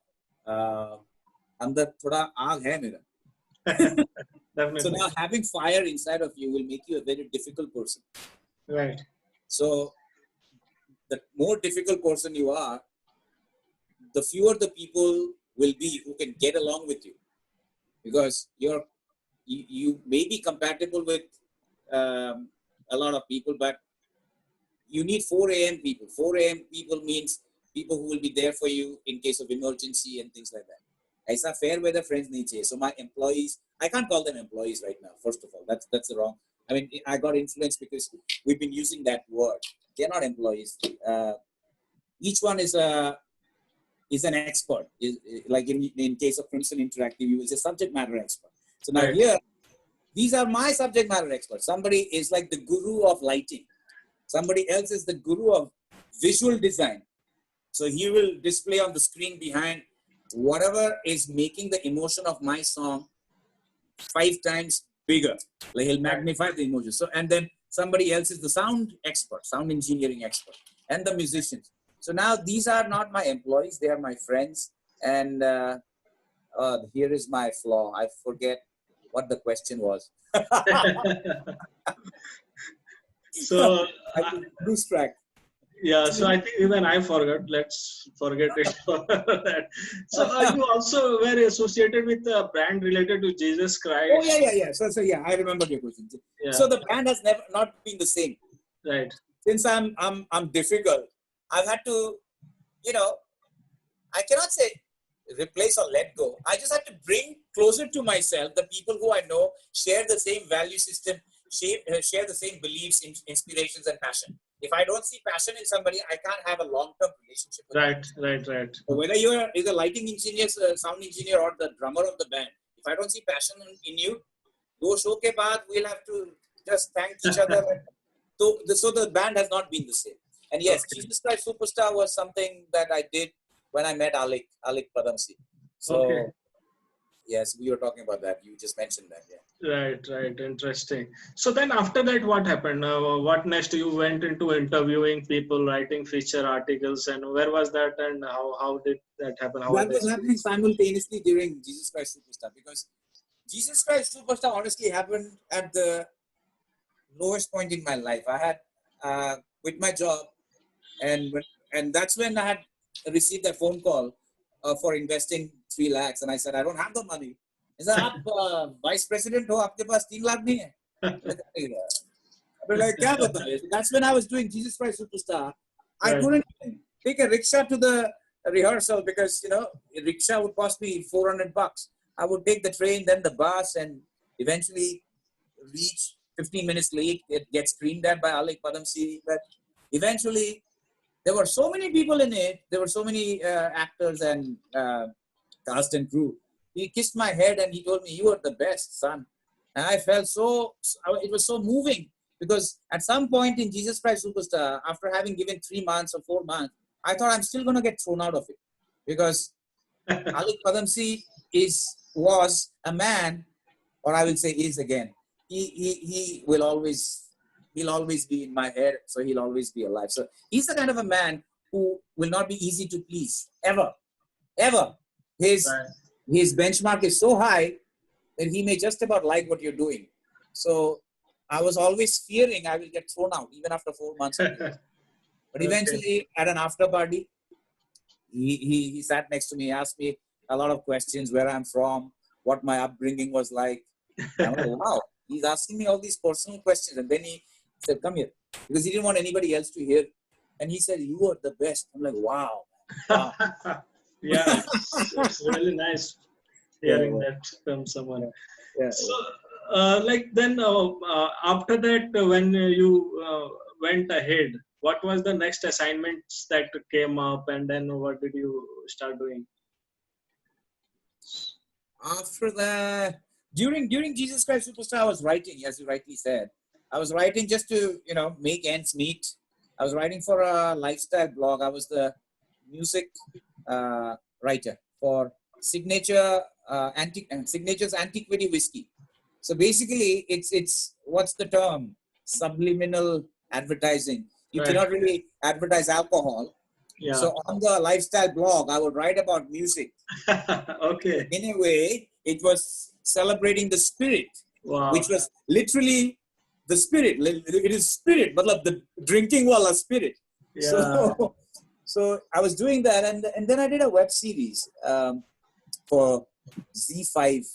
अंदर थोड़ा आग है मेरा. Definitely. So now having fire inside of you will make you a very difficult person. Right. So the more difficult person you are, the fewer the people will be who can get along with you, because you may be compatible with a lot of people, but you need 4 a.m. people. 4 a.m. people means people who will be there for you in case of emergency and things like that. Aisa fair weather friends nahi chahiye. So my employees, I can't call them employees right now. First of all, that's wrong. I mean, I got influenced because we've been using that word. They're not employees. Each one is an expert. Like in case of Crimson Interactive, you will say subject matter expert. So now here, these are my subject matter experts. Somebody is like the guru of lighting. Somebody else is the guru of visual design. So he will display on the screen behind whatever is making the emotion of my song 5 times bigger. Like he'll magnify the emotion. So, and then somebody else is the sound expert, sound engineering expert, and the musicians. So now these are not my employees, they are my friends. And here is my flaw. I forget what the question was. So I lose track. Yeah, so I think even I forgot. Let's forget it for that. So you also were associated with a brand related to Jesus Christ. Oh yeah. So yeah, I remember your question. Yeah. So the brand has never not been the same. Right. Since I'm difficult, I've had to, I cannot say replace or let go. I just had to bring closer to myself the people who I know share the same value system, share the same beliefs, inspirations, and passion. If I don't see passion in somebody, I can't have a long-term relationship with them. Right. So whether you're a lighting engineer, sound engineer, or the drummer of the band, if I don't see passion in you, do show ke baad, we'll have to just thank each other. So the band has not been the same. And yes, Okay. Jesus Christ Superstar was something that I did when I met Alik Padamsi. So Okay. yes, we were talking about that. You just mentioned that. Yeah. Right. Interesting. So then after that, what happened? What next? You went into interviewing people, writing feature articles, and where was that, and how did that happen? How was That the was happening experience? simultaneously during Jesus Christ Superstar, because Jesus Christ Superstar honestly happened at the lowest point in my life. I had quit my job, and that's when I had received a phone call for investing 3 lakhs, and I said I don't have the money. He said, "आप vice president हो, आपके पास 3 लाख नहीं है." Like, क्या बताए? That's when I was doing Jesus Christ Superstar. I Right. couldn't take a rickshaw to the rehearsal because a rickshaw would cost me $400. I would take the train, then the bus, and eventually reach 15 minutes late. It gets screamed at by Alik Padamsi. But eventually, there were so many people in it. There were so many actors and cast and crew. He kissed my head and he told me, "You are the best, son." And I felt it was so moving because at some point in Jesus Christ Superstar, after having given 3 months or 4 months, I thought I'm still going to get thrown out of it because Alik Padamsi was a man, or I will say is again. He will always be in my head, so he'll always be alive. So he's the kind of a man who will not be easy to please ever. Right. His benchmark is so high that he may just about like what you're doing. So I was always fearing I will get thrown out even after 4 months of doing it. But Okay. eventually, at an after party, he sat next to me, asked me a lot of questions, where I'm from, what my upbringing was like. And I'm like, wow, he's asking me all these personal questions. And then he said, "Come here," because he didn't want anybody else to hear. And he said, "You are the best." I'm like, wow. Yeah, it's really nice Yeah, hearing that from someone. yeah, yeah, So, like then after that, when you went ahead, what was the next assignments that came up, and then what did you start doing? After that, during Jesus Christ Superstar, I was writing, as you rightly said. I was writing just to make ends meet. I was writing for a lifestyle blog. I was the music writer for Signature's Antiquity Whiskey. So basically, it's what's the term? Subliminal advertising. You Right. cannot really advertise alcohol. Yeah. So on the lifestyle blog, I would write about music. Okay. In a way, it was celebrating the spirit, Wow. which was literally the spirit. It is spirit, but like the drinking wala spirit. Yeah. So, so I was doing that, and then I did a web series for Z5.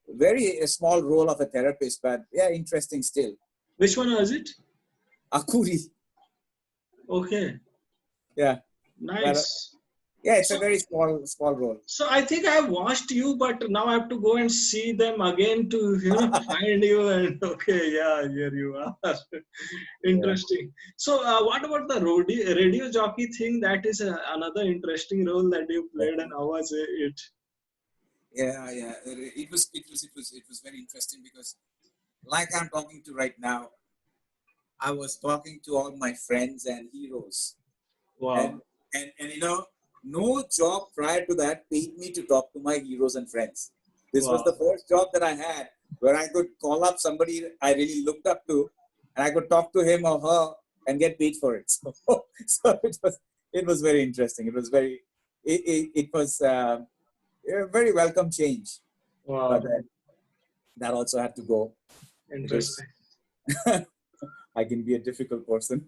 A small role of a therapist, but yeah, interesting still. Which one was it? Akuri. Okay. Yeah. But, Nice. yeah, it's a So, very small role. so I think I have watched you, but now I have to go and see them again to find you. And okay, yeah, here you are. Yeah. Interesting. So, what about the radio jockey thing? That is another interesting role that you played, and how was it? Yeah, yeah. It was very interesting because, like I'm talking to right now, I was talking to all my friends and heroes, Wow. and no job prior to that paid me to talk to my heroes and friends. This was Wow. the first job that I had where I could call up somebody I really looked up to, and I could talk to him or her and get paid for it. So it was very interesting. It was a very welcome change, but Wow. that also had to go because Interesting. I can be a difficult person.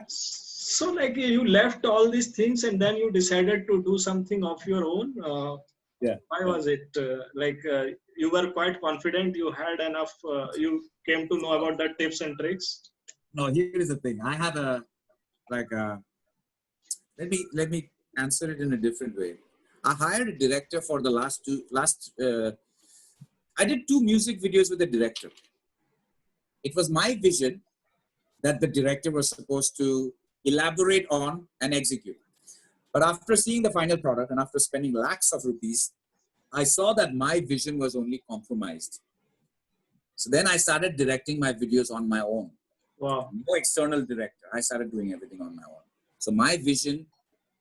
So, like, you left all these things and then you decided to do something of your own. Yeah, Why yeah. was it? You were quite confident, you had enough, you came to know about the tips and tricks. No, here is the thing. I had a like a let me answer it in a different way. I hired a director for the I did 2 music videos with the director. It was my vision that the director was supposed to elaborate on and execute. But after seeing the final product and after spending lakhs of rupees, I saw that my vision was only compromised. So then I started directing my videos on my own. Wow. No external director. I started doing everything on my own. So my vision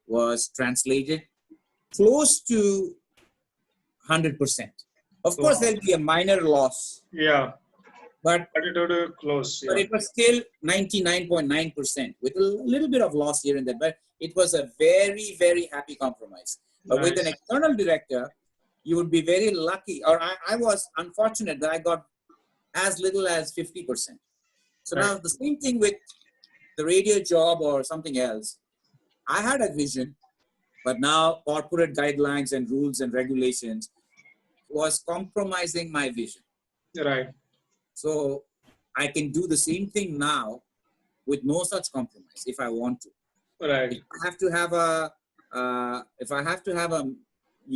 was translated close to 100%. Of course, Wow. there'll be a minor loss. Yeah. But it would close. but Yeah. it was still 99.9% with a little bit of loss here and there. But it was a very, very happy compromise. But with an Nice. external director, you would be very lucky, or I was unfortunate that I got as little as 50%. So Right. now the same thing with the radio job or something else. I had a vision, but now corporate guidelines and rules and regulations was compromising my vision. Right. So I can do the same thing now with no such compromise if I want to. Right. If I have to have a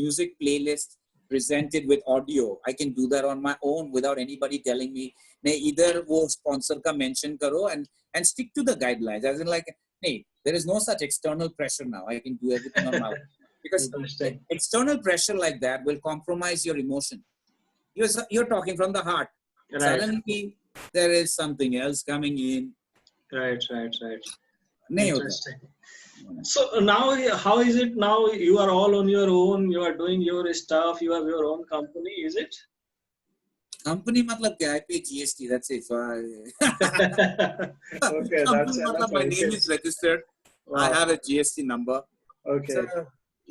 music playlist presented with audio, I can do that on my own without anybody telling me, "Nahi, either wo sponsor ka mention karo and stick to the guidelines." As in like, "Hey, there is no such external pressure now. I can do everything on my own." Because Interesting. external pressure like that will compromise your emotion. You're talking from the heart. Right. Suddenly, there is something else coming in. Right. Nahi hota. Interesting. So now, how is it now? You are all on your own. You are doing your stuff. You have your own company. Is it? Company matlab kya? I pay GST. That's it. So Okay, that's company enough. matlab my name is registered. I Wow. have a GST number. Okay. So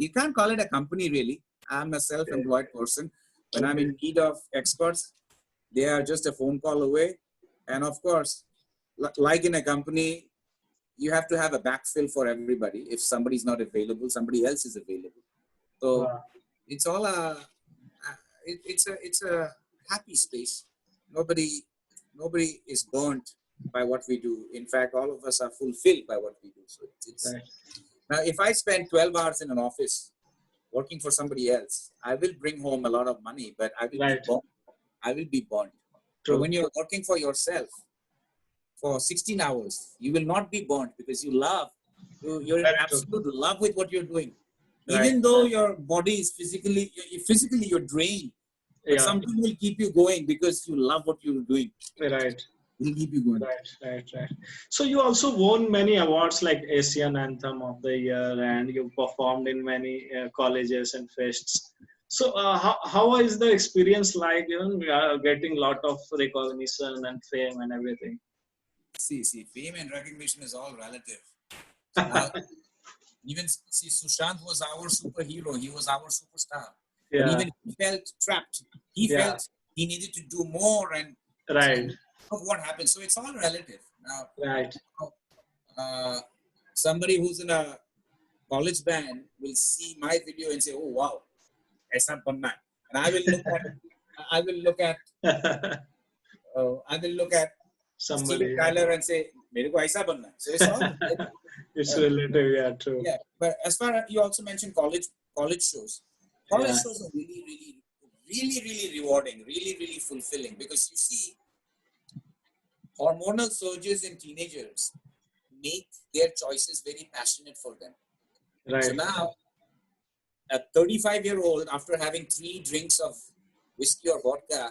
you can't call it a company really. I'm a self-employed person. When I'm in need of experts, they are just a phone call away. And of course, like in a company, you have to have a backfill for everybody. If somebody's not available, somebody else is available. So Wow. it's all it's a happy space. Nobody is burnt by what we do. In fact, all of us are fulfilled by what we do. So it's Right. now if I spend 12 hours in an office working for somebody else, I will bring home a lot of money, but I will be Right. burnt. I will be burnt. So True. when you're working for yourself for 16 hours, you will not be burnt because you love. You're in Very true. absolute love with what you're doing. Right. Even though your body is physically you're drained, but Yeah. something will keep you going because you love what you're doing. Right. It will keep you going. Right. So you also won many awards like Asian Anthem of the Year, and you performed in many colleges and fests. So how is the experience like? Getting lot of recognition and fame and everything. See, fame and recognition is all relative. Now, even see, Sushant was our superhero. He was our superstar. But Yeah. even he felt trapped. He Yeah. felt he needed to do more, and Right. of what happened. So it's all relative. Now, Right. Somebody who's in a college band will see my video and say, "Oh wow, aisa banna hai." And I will look at Steven Somebody. Tyler and say, "Mere ko aisa banna hai." So it's all It's relative. Yeah. True. yeah. But as far as you also mentioned college shows. College Yeah. shows are really rewarding, really fulfilling, because you see hormonal surges in teenagers make their choices very passionate for them. Right. So now, a 35-year-old, after having 3 drinks of whiskey or vodka,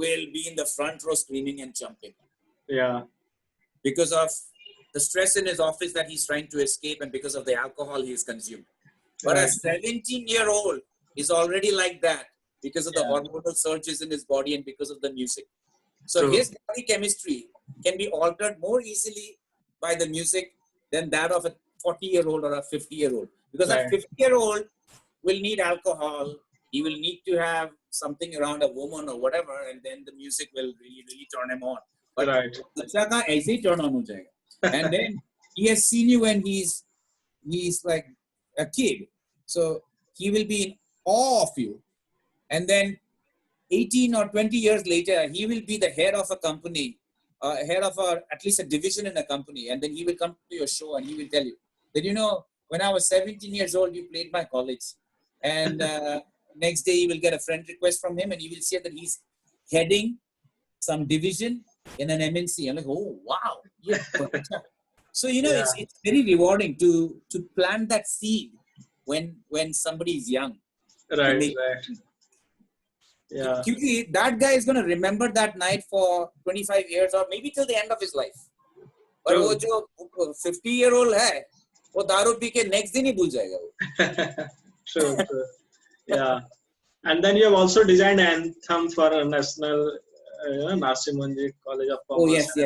will be in the front row screaming and jumping Yeah. because of the stress in his office that he's trying to escape and because of the alcohol he's consumed. But Right. a 17-year-old is already like that because of the Yeah. hormonal surges in his body and because of the music. So True. his body chemistry can be altered more easily by the music than that of a 40-year-old or a 50-year-old. Because a Right. 50-year-old will need alcohol. He will need to have something around a woman or whatever, and then the music will really turn him on. But Right. बच्चा का ऐसे ही turn on हो जाएगा. And then he has seen you when he's like a kid. So he will be in awe of you. And then 18 or 20 years later, he will be the head of a company, head of at least a division in a company. And then he will come to your show and he will tell you that, when I was 17 years old, you played my college. And next day you will get a friend request from him, and you will see that he's heading some division in an MNC. I'm like, oh wow, yeah. So Yeah. it's very rewarding to plant that seed when somebody is young. Right. Yeah. Because that guy is going to remember that night for 25 years or maybe till the end of his life. But वो जो 50-year-old है, वो दारू P के next दिन ही भूल जाएगा वो. True. Yeah. And then you have also designed anthem for a national Narsimanji College of Commerce. Oh yes. So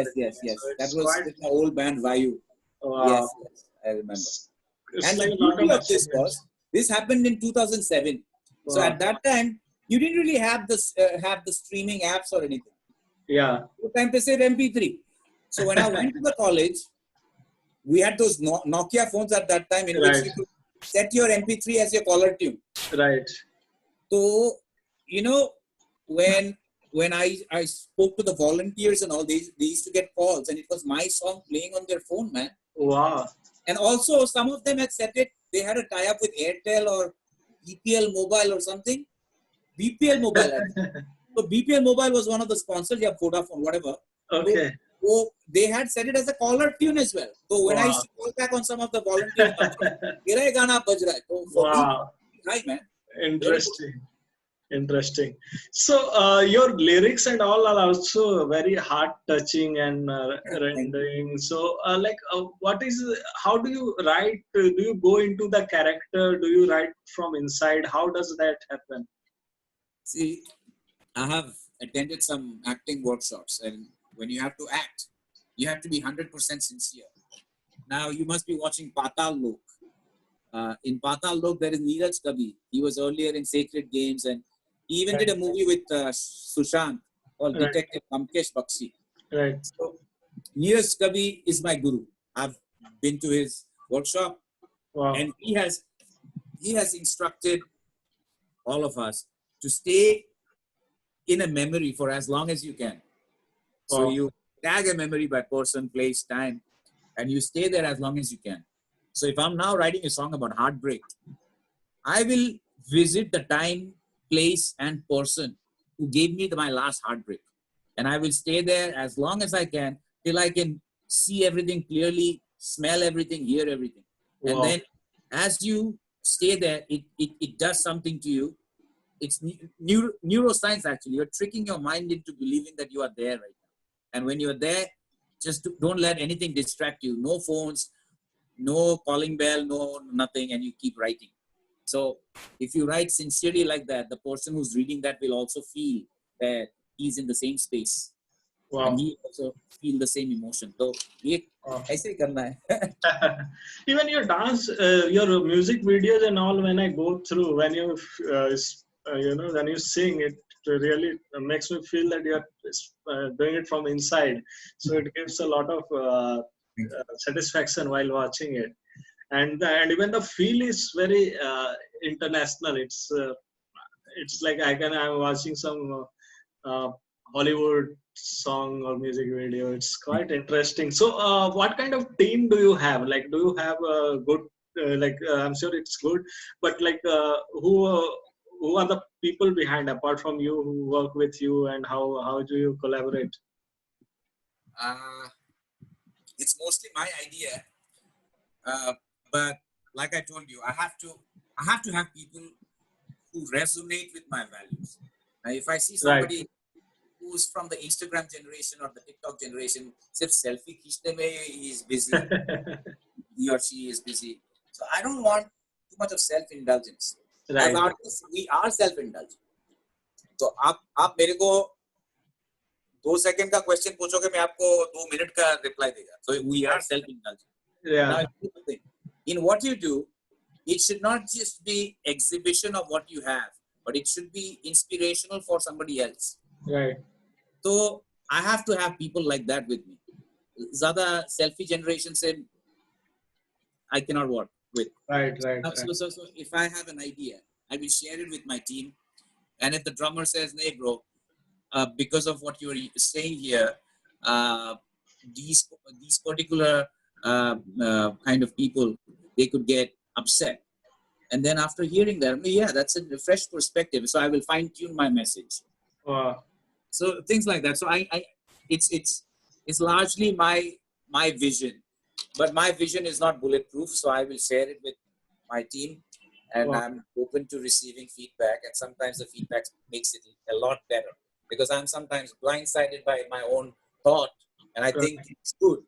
That was with my old band Vayu. Wow. Yes, I remember. It's And like the a lot beauty of of this was, this happened in 2007. Wow. So at that time, you didn't really have the streaming apps or anything. Yeah. The time to say MP3. So when I went to the college, we had those Nokia phones at that time in which you could set your MP3 as your caller tune. Right. So, when I spoke to the volunteers and all, they used to get calls, and it was my song playing on their phone, man. Wow. And also, some of them had set it, they had a tie-up with Airtel or BPL Mobile or something. BPL Mobile. So BPL Mobile was one of the sponsors, yeah, Vodafone, whatever. Okay. So they had set it as a caller tune as well. So when I used to call back on some of the volunteers, मेरा गाना बज रहा है. Wow. Right, man. Interesting. So your lyrics and all are also very heart touching and rendering. So how do you write? Do you go into the character? Do you write from inside? How does that happen? See, I have attended some acting workshops, and when you have to act, you have to be 100% sincere. Now you must be watching Patal Lok. In Patal Lok, there is Neeraj Kabi. He was earlier in Sacred Games, and he even did a movie with Sushant called Detective Kamkesh Bakshi. Right. So Neeraj Kabi is my guru. I've been to his workshop, and he has instructed all of us to stay in a memory for as long as you can. So you tag a memory by person, place, time, and you stay there as long as you can. So if I'm now writing a song about heartbreak, I will visit the time, place, and person who gave me my last heartbreak. And I will stay there as long as I can till I can see everything clearly, smell everything, hear everything. And then as you stay there, it does something to you. It's neuroscience, actually. You're tricking your mind into believing that you are there right now. And when you're there, just don't let anything distract you. No phones, no calling bell, no nothing, and you keep writing. So if you write sincerely like that, the person who's reading that will also feel that he's in the same space. And he also feel the same emotion. So ऐसे करना है. Even your dance, your music videos and all, when I go through, when you when you sing, it really makes me feel that you're doing it from inside. So it gives a lot of satisfaction while watching it. And even the feel is very international. It's like I'm watching some Hollywood song or music video. It's quite interesting. So what kind of team do you have? Like, do you have a good I'm sure it's good, but who are the people behind, apart from you, who work with you, and how do you collaborate? It's mostly my idea. But like I told you, I have to have people who resonate with my values. Now, if I see somebody who's from the Instagram generation or the TikTok generation, सिर्फ selfie खींचने में he is busy, he or she is busy. So I don't want too much of self-indulgence. As artists, we are self-indulgent. तो आप मेरे को 2 second का question पूछोगे, मैं आपको 2 मिनट का रिप्लाई देगा. So we are self-indulgent. Yeah. Now, in what you do, it should not just be exhibition of what you have, but it should be inspirational for somebody else. Right. So I have to have people like that with me. Zyada selfie generation said I cannot work with. Right. So if I have an idea, I will share it with my team. And if the drummer says, "Hey, bro, because of what you're saying here, these particular kind of people, they could get upset," And then after hearing that, yeah, that's a fresh perspective. So I will fine tune my message. Wow. So things like that. So it's largely my vision, but my vision is not bulletproof. So I will share it with my team, and Wow. I'm open to receiving feedback. And sometimes the feedback makes it a lot better because I'm sometimes blindsided by my own thought, and I think it's good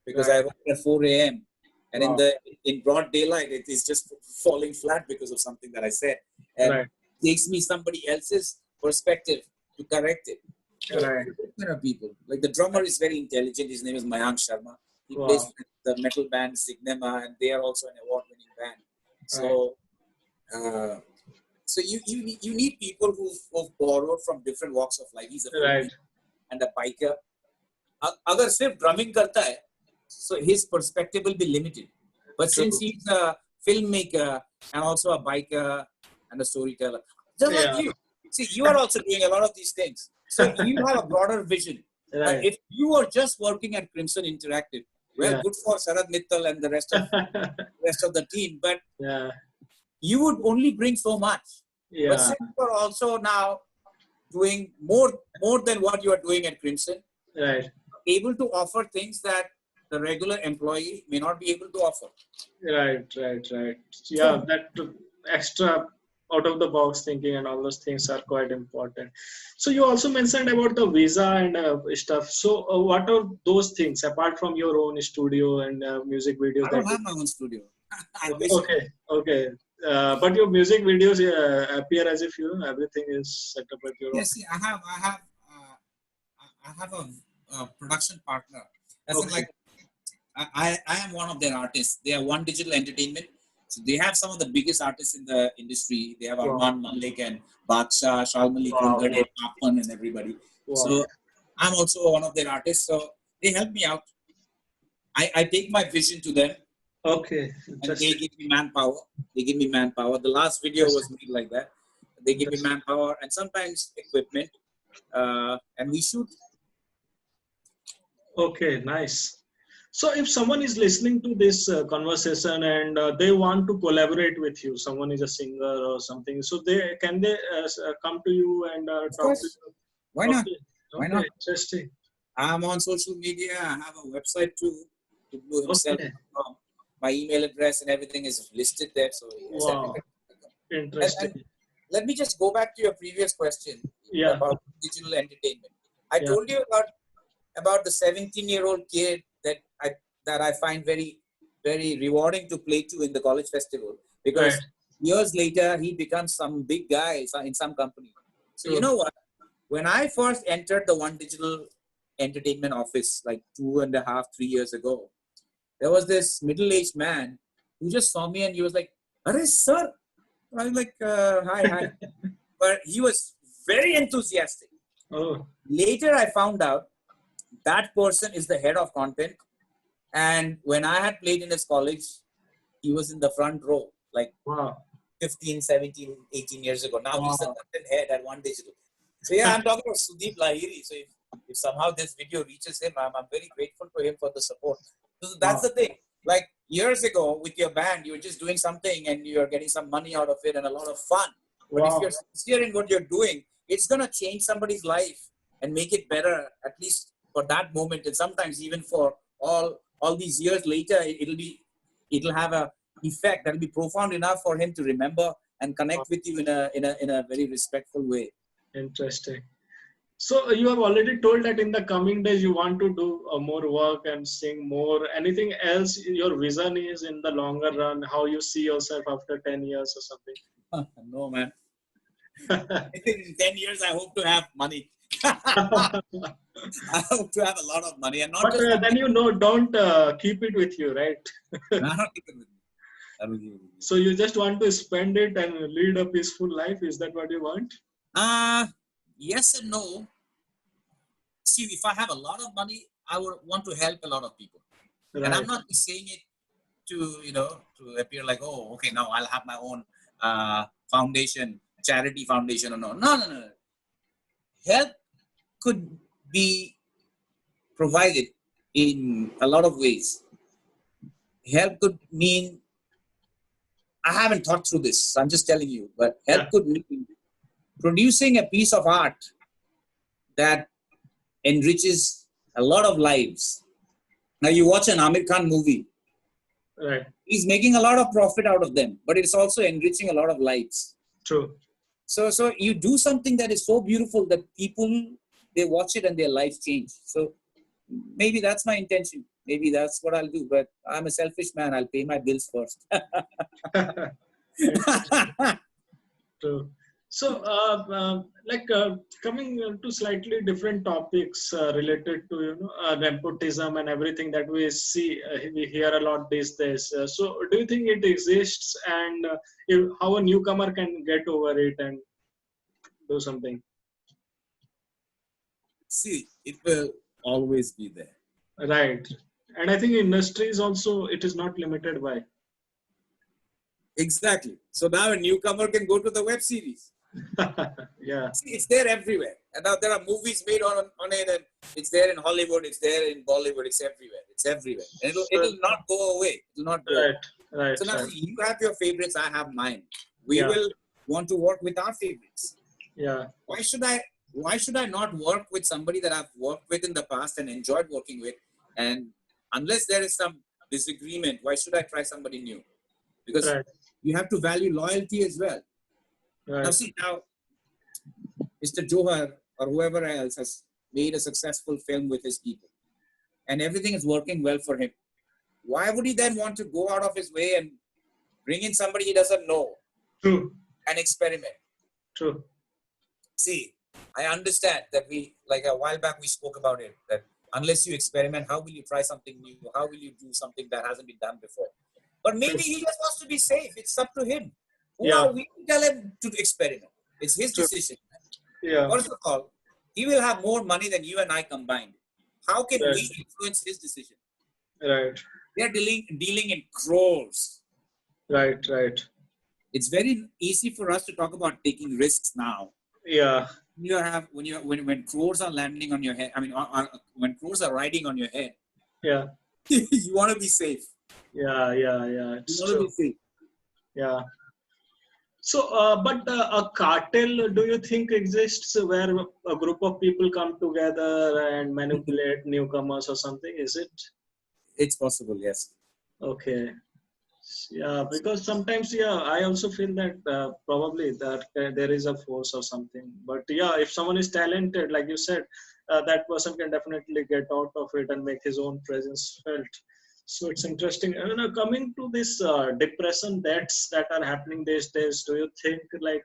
because I woke up at 4 a.m. and Wow. in broad daylight it is just falling flat because of something that I said, and Right. it takes me somebody else's perspective to correct it. Right. There are people like the drummer is very intelligent. His name is Mayank Sharma. He plays Wow. with the metal band Signema, and they are also an award-winning band. So, Right. so you need people who've borrowed from different walks of life. He's a Right. filmmaker and a biker. अगर सिर्फ drumming करता है, so his perspective will be limited. But since True. he's a filmmaker and also a biker and a storyteller, just like you. See, you are also doing a lot of these things. So you have a broader vision. Right. But if you are just working at Crimson Interactive, well, good for Sharad Mittal and the rest of the team. But you would only bring so much. But since you are also now doing more than what you are doing at Crimson, right, able to offer things that the regular employee may not be able to offer. Right. Yeah, that extra out of the box thinking and all those things are quite important. So you also mentioned about the visa and stuff. So what are those things apart from your own studio and music videos? I don't have my own studio. Okay. But your music videos appear as if everything is set up at your own. Yes, see, I have a production partner. That's like I am one of their artists. They are One Digital Entertainment. So they have some of the biggest artists in the industry. They have Arman Malik and Badshah, Shalmali Kongade, Papan, and everybody. So I'm also one of their artists. So they help me out. I take my vision to them. Okay. And they give me manpower. The last video was made like that. They give me manpower and sometimes equipment. And we shoot. Okay, nice. So if someone is listening to this conversation and they want to collaborate with you, someone is a singer or something, so can they come to you and talk to you? Why not? Why not? Interesting. I'm on social media. I have a website too. My email address and everything is listed there. So wow, interesting. And let me just go back to your previous question about digital entertainment. I told you about the 17-year-old kid that I find very, very rewarding to play to in the college festival, because years later he becomes some big guy in some company. So you know what? When I first entered the One Digital Entertainment office like 2.5-3 years ago, there was this middle-aged man who just saw me and he was like, "Arey sir," I was like, "Hi." But he was very enthusiastic. Later I found out that person is the head of content. And when I had played in his college, he was in the front row, like 15, 17, 18 years ago. Now he's the content head at One Digital. So yeah, I'm talking about Sudeep Lahiri. So if somehow this video reaches him, I'm very grateful to him for the support. So that's the thing. Like years ago with your band, you were just doing something and you're getting some money out of it and a lot of fun. But if you're sincere in what you're doing, it's going to change somebody's life and make it better, at least for that moment. And sometimes even for all these years later, it'll have a effect that'll be profound enough for him to remember and connect with you in a very respectful way. Interesting. So you have already told that in the coming days you want to do more work and sing more. Anything else your vision is in the longer run? How you see yourself after 10 years or something? No, man. In 10 years, I hope to have money. I hope to have a lot of money, and not but then don't keep it with you, right? I don't keep it with me. So you just want to spend it and lead a peaceful life? Is that what you want? Yes and no. See, if I have a lot of money, I would want to help a lot of people. Right. And I'm not saying it to appear like, oh, okay, now I'll have my own foundation, charity foundation or no. No. Help could be provided in a lot of ways. Help could mean I haven't thought through this. I'm just telling you. But health Yeah. could mean producing a piece of art that enriches a lot of lives. Now you watch an Amir Khan movie. Right. He's making a lot of profit out of them, but it's also enriching a lot of lives. True. So you do something that is so beautiful that people, they watch it and their lives change. So maybe that's my intention. Maybe that's what I'll do. But I'm a selfish man. I'll pay my bills first. True. So, coming to slightly different topics related to nepotism and everything that we see, we hear a lot these days. So, do you think it exists, and how a newcomer can get over it and do something? See, it will always be there. Right. And I think industries also, it is not limited by. Exactly. So now a newcomer can go to the web series. Yeah. See, it's there everywhere. And now there are movies made on it, and it's there in Hollywood, it's there in Bollywood, it's everywhere. It's everywhere. And it'll not go away. It will not go away. Right. So now Right. see, you have your favorites, I have mine. We Yeah. will want to work with our favorites. Yeah. Why should I not work with somebody that I've worked with in the past and enjoyed working with? And unless there is some disagreement, why should I try somebody new? Because Right. you have to value loyalty as well. Right. Now see, now Mr. Johar or whoever else has made a successful film with his people and everything is working well for him. Why would he then want to go out of his way and bring in somebody he doesn't know True. and experiment? True. See, I understand that like a while back we spoke about it, that unless you experiment, how will you try something new? How will you do something that hasn't been done before? But maybe True. he just wants to be safe. It's up to him. Who Yeah. are we to tell him to experiment? It's his True. decision. Yeah. First of all, he will have more money than you and I combined. How can Right. we influence his decision? Right. They are dealing in crores. Right. Right. It's very easy for us to talk about taking risks now. Yeah. When crores are landing on your head, I mean, when crores are riding on your head, Yeah. you want to be safe. Yeah. Yeah. Yeah. You It's want to true. be safe. Yeah. So, but a cartel, do you think exists where a group of people come together and manipulate newcomers or something? Is it? It's possible, yes. Okay. Yeah, because sometimes, yeah, I also feel that probably that there is a force or something. But yeah, if someone is talented, like you said, that person can definitely get out of it and make his own presence felt. So it's interesting. Coming to this depression deaths that are happening these days, do you think like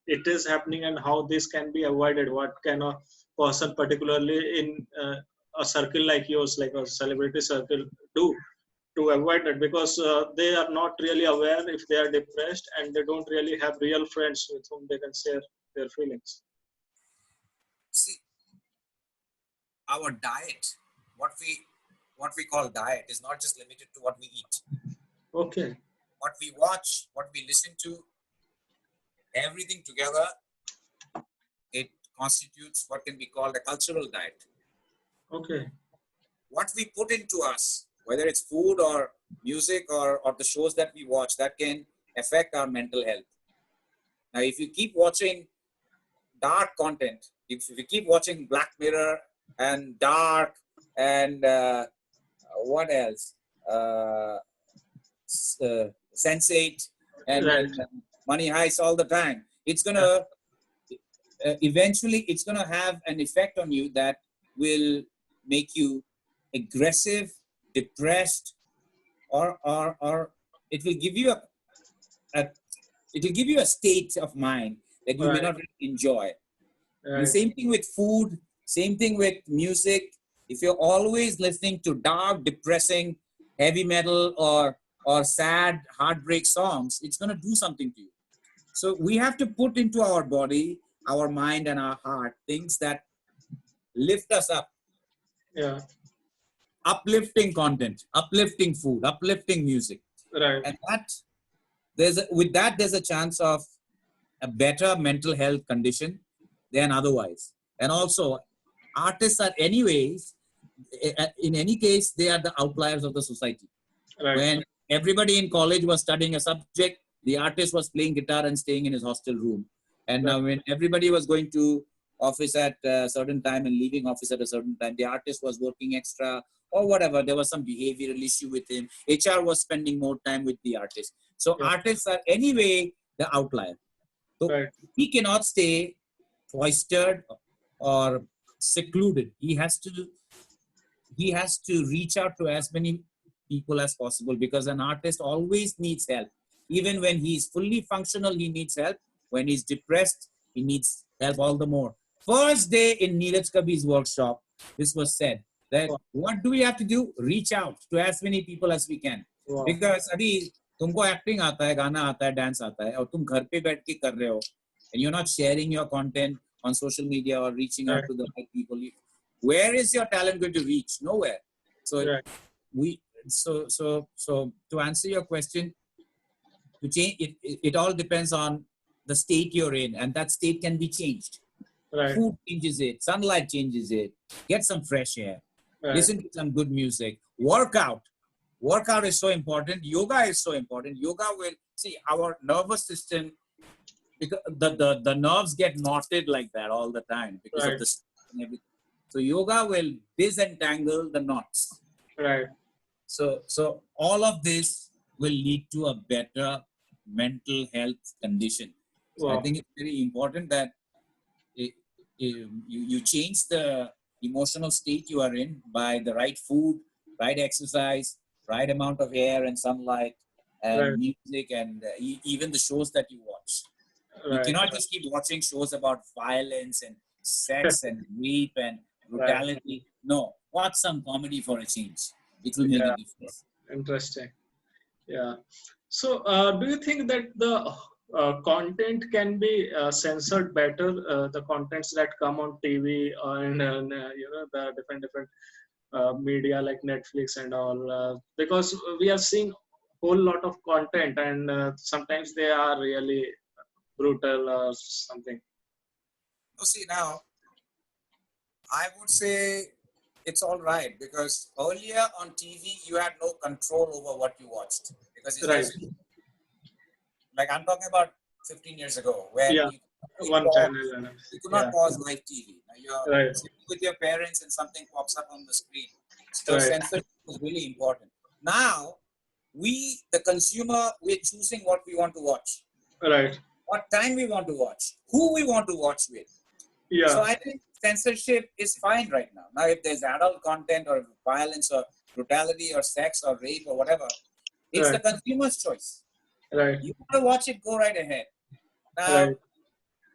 it is happening and how this can be avoided? What can a person, particularly in a circle like yours, like a celebrity circle, do to avoid it? Because they are not really aware if they are depressed and they don't really have real friends with whom they can share their feelings. See, our diet, what we call diet, is not just limited to what we eat. Okay. What we watch, what we listen to, everything together, it constitutes what can be called a cultural diet. Okay. What we put into us, whether it's food or music or the shows that we watch, that can affect our mental health. Now, if you keep watching dark content, if you keep watching Black Mirror and Dark and what else? Sense8 and Money Heist all the time, it's gonna eventually it's gonna have an effect on you that will make you aggressive, depressed, or it will give you a state of mind that you may not really enjoy. The same thing with food, same thing with music. If you're always listening to dark, depressing, heavy metal or sad heartbreak songs, it's going to do something to you. So we have to put into our body, our mind, and our heart things that lift us up. Yeah. Uplifting content, uplifting food, uplifting music. Right. And there's a chance of a better mental health condition than otherwise. And also, artists are anyways, in any case, they are the outliers of the society. Right. everybody in college was studying a subject. The artist was playing guitar and staying in his hostel room. And now when everybody was going to office at a certain time and leaving office at a certain time, the artist was working extra or whatever. There was some behavioral issue with him. HR was spending more time with the artist. So artists are anyway the outlier. So he cannot stay cloistered or secluded. He has to reach out to as many people as possible, because an artist always needs help. Even when he's fully functional, he needs help. When he's depressed, he needs help all the more. First day in Neeraj Kabi's workshop, this was said that what do we have to do? Reach out to as many people as we can. Because abhi तुमको acting आता है, गाना आता है, dance आता है, और तुम घर पे बैठ के कर रहे हो, and you're not sharing your content on social media or reaching out to the right people. Where is your talent going to reach? Nowhere. So so to answer your question, to change it all depends on the state you're in, and that state can be changed. Food changes it, sunlight changes it. Get some fresh air. Listen to some good music. Workout is so important. Yoga is so important. Yoga will see our nervous system, because the nerves get knotted like that all the time because of the and everything. So yoga will disentangle the knots. So all of this will lead to a better mental health condition. So I think it's very important that you change the emotional state you are in by the right food, right exercise, right amount of air and sunlight and music, and even the shows that you watch. You cannot just keep watching shows about violence and sex and rape and brutality. No, watch some comedy for a change. It will make a difference. Interesting. Yeah. So, do you think that the content can be censored better? The contents that come on TV and the different media like Netflix and all, because we are seeing whole lot of content, and sometimes they are really brutal or something. See, now I would say it's all right, because earlier on TV you had no control over what you watched, because it's like I'm talking about 15 years ago, where you could not pause live TV. Now you're sitting with your parents and something pops up on the screen. So censorship was really important. Now we, the consumer, we're choosing what we want to watch. What time we want to watch, who we want to watch with. So I think censorship is fine right now. Now, if there's adult content or violence or brutality or sex or rape or whatever, it's the consumer's choice. You want to watch it, go right ahead. Now,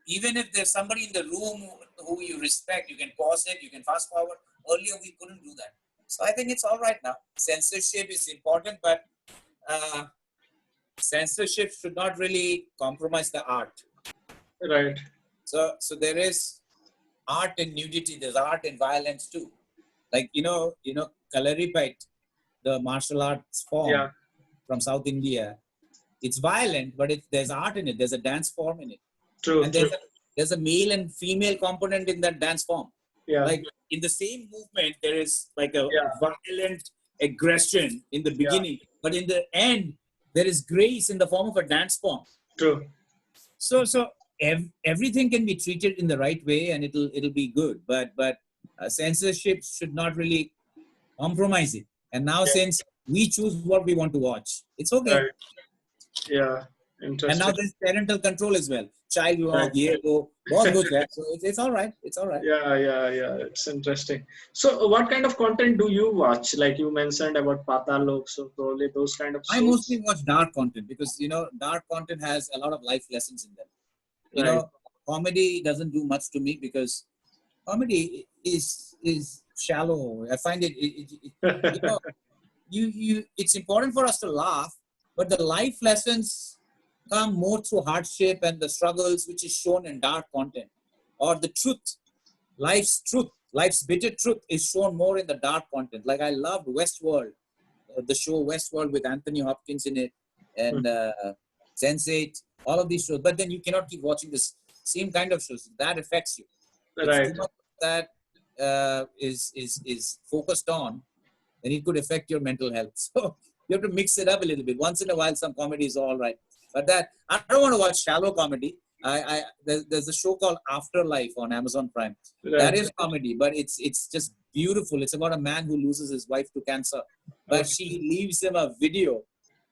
even if there's somebody in the room who you respect, you can pause it, you can fast forward. Earlier, we couldn't do that. So I think it's all right now. Censorship is important, but censorship should not really compromise the art. So there is art in nudity. There's art in violence too. Like Kalaripayat, the martial arts form from South India. It's violent, but there's art in it. There's a dance form in it. And there's a male and female component in that dance form. Like in the same movement, there is like a violent aggression in the beginning, but in the end, there is grace in the form of a dance form. So everything can be treated in the right way, and it'll be good. But censorship should not really compromise it. And now, since we choose what we want to watch, it's okay. Interesting. And now there's parental control as well. Child, बहुत कुछ है. So it's all right. It's all right. It's interesting. So, what kind of content do you watch? Like you mentioned about Patal Lok, so probably those kind of shows. I mostly watch dark content, because dark content has a lot of life lessons in them. Comedy doesn't do much to me, because comedy is shallow. I find it's important for us to laugh, but the life lessons come more through hardship and the struggles, which is shown in dark content, or the truth, life's bitter truth is shown more in the dark content. Like I loved Westworld, the show Westworld with Anthony Hopkins in it, and Sense8, all of these shows. But then you cannot keep watching this same kind of shows. That affects you. If too much of that is focused on, then it could affect your mental health. So You have to mix it up a little bit. Once in a while, some comedy is all right. But that I don't want to watch shallow comedy. There's a show called Afterlife on Amazon Prime. That Right. is comedy, but it's just beautiful. It's about a man who loses his wife to cancer, but Okay. she leaves him a video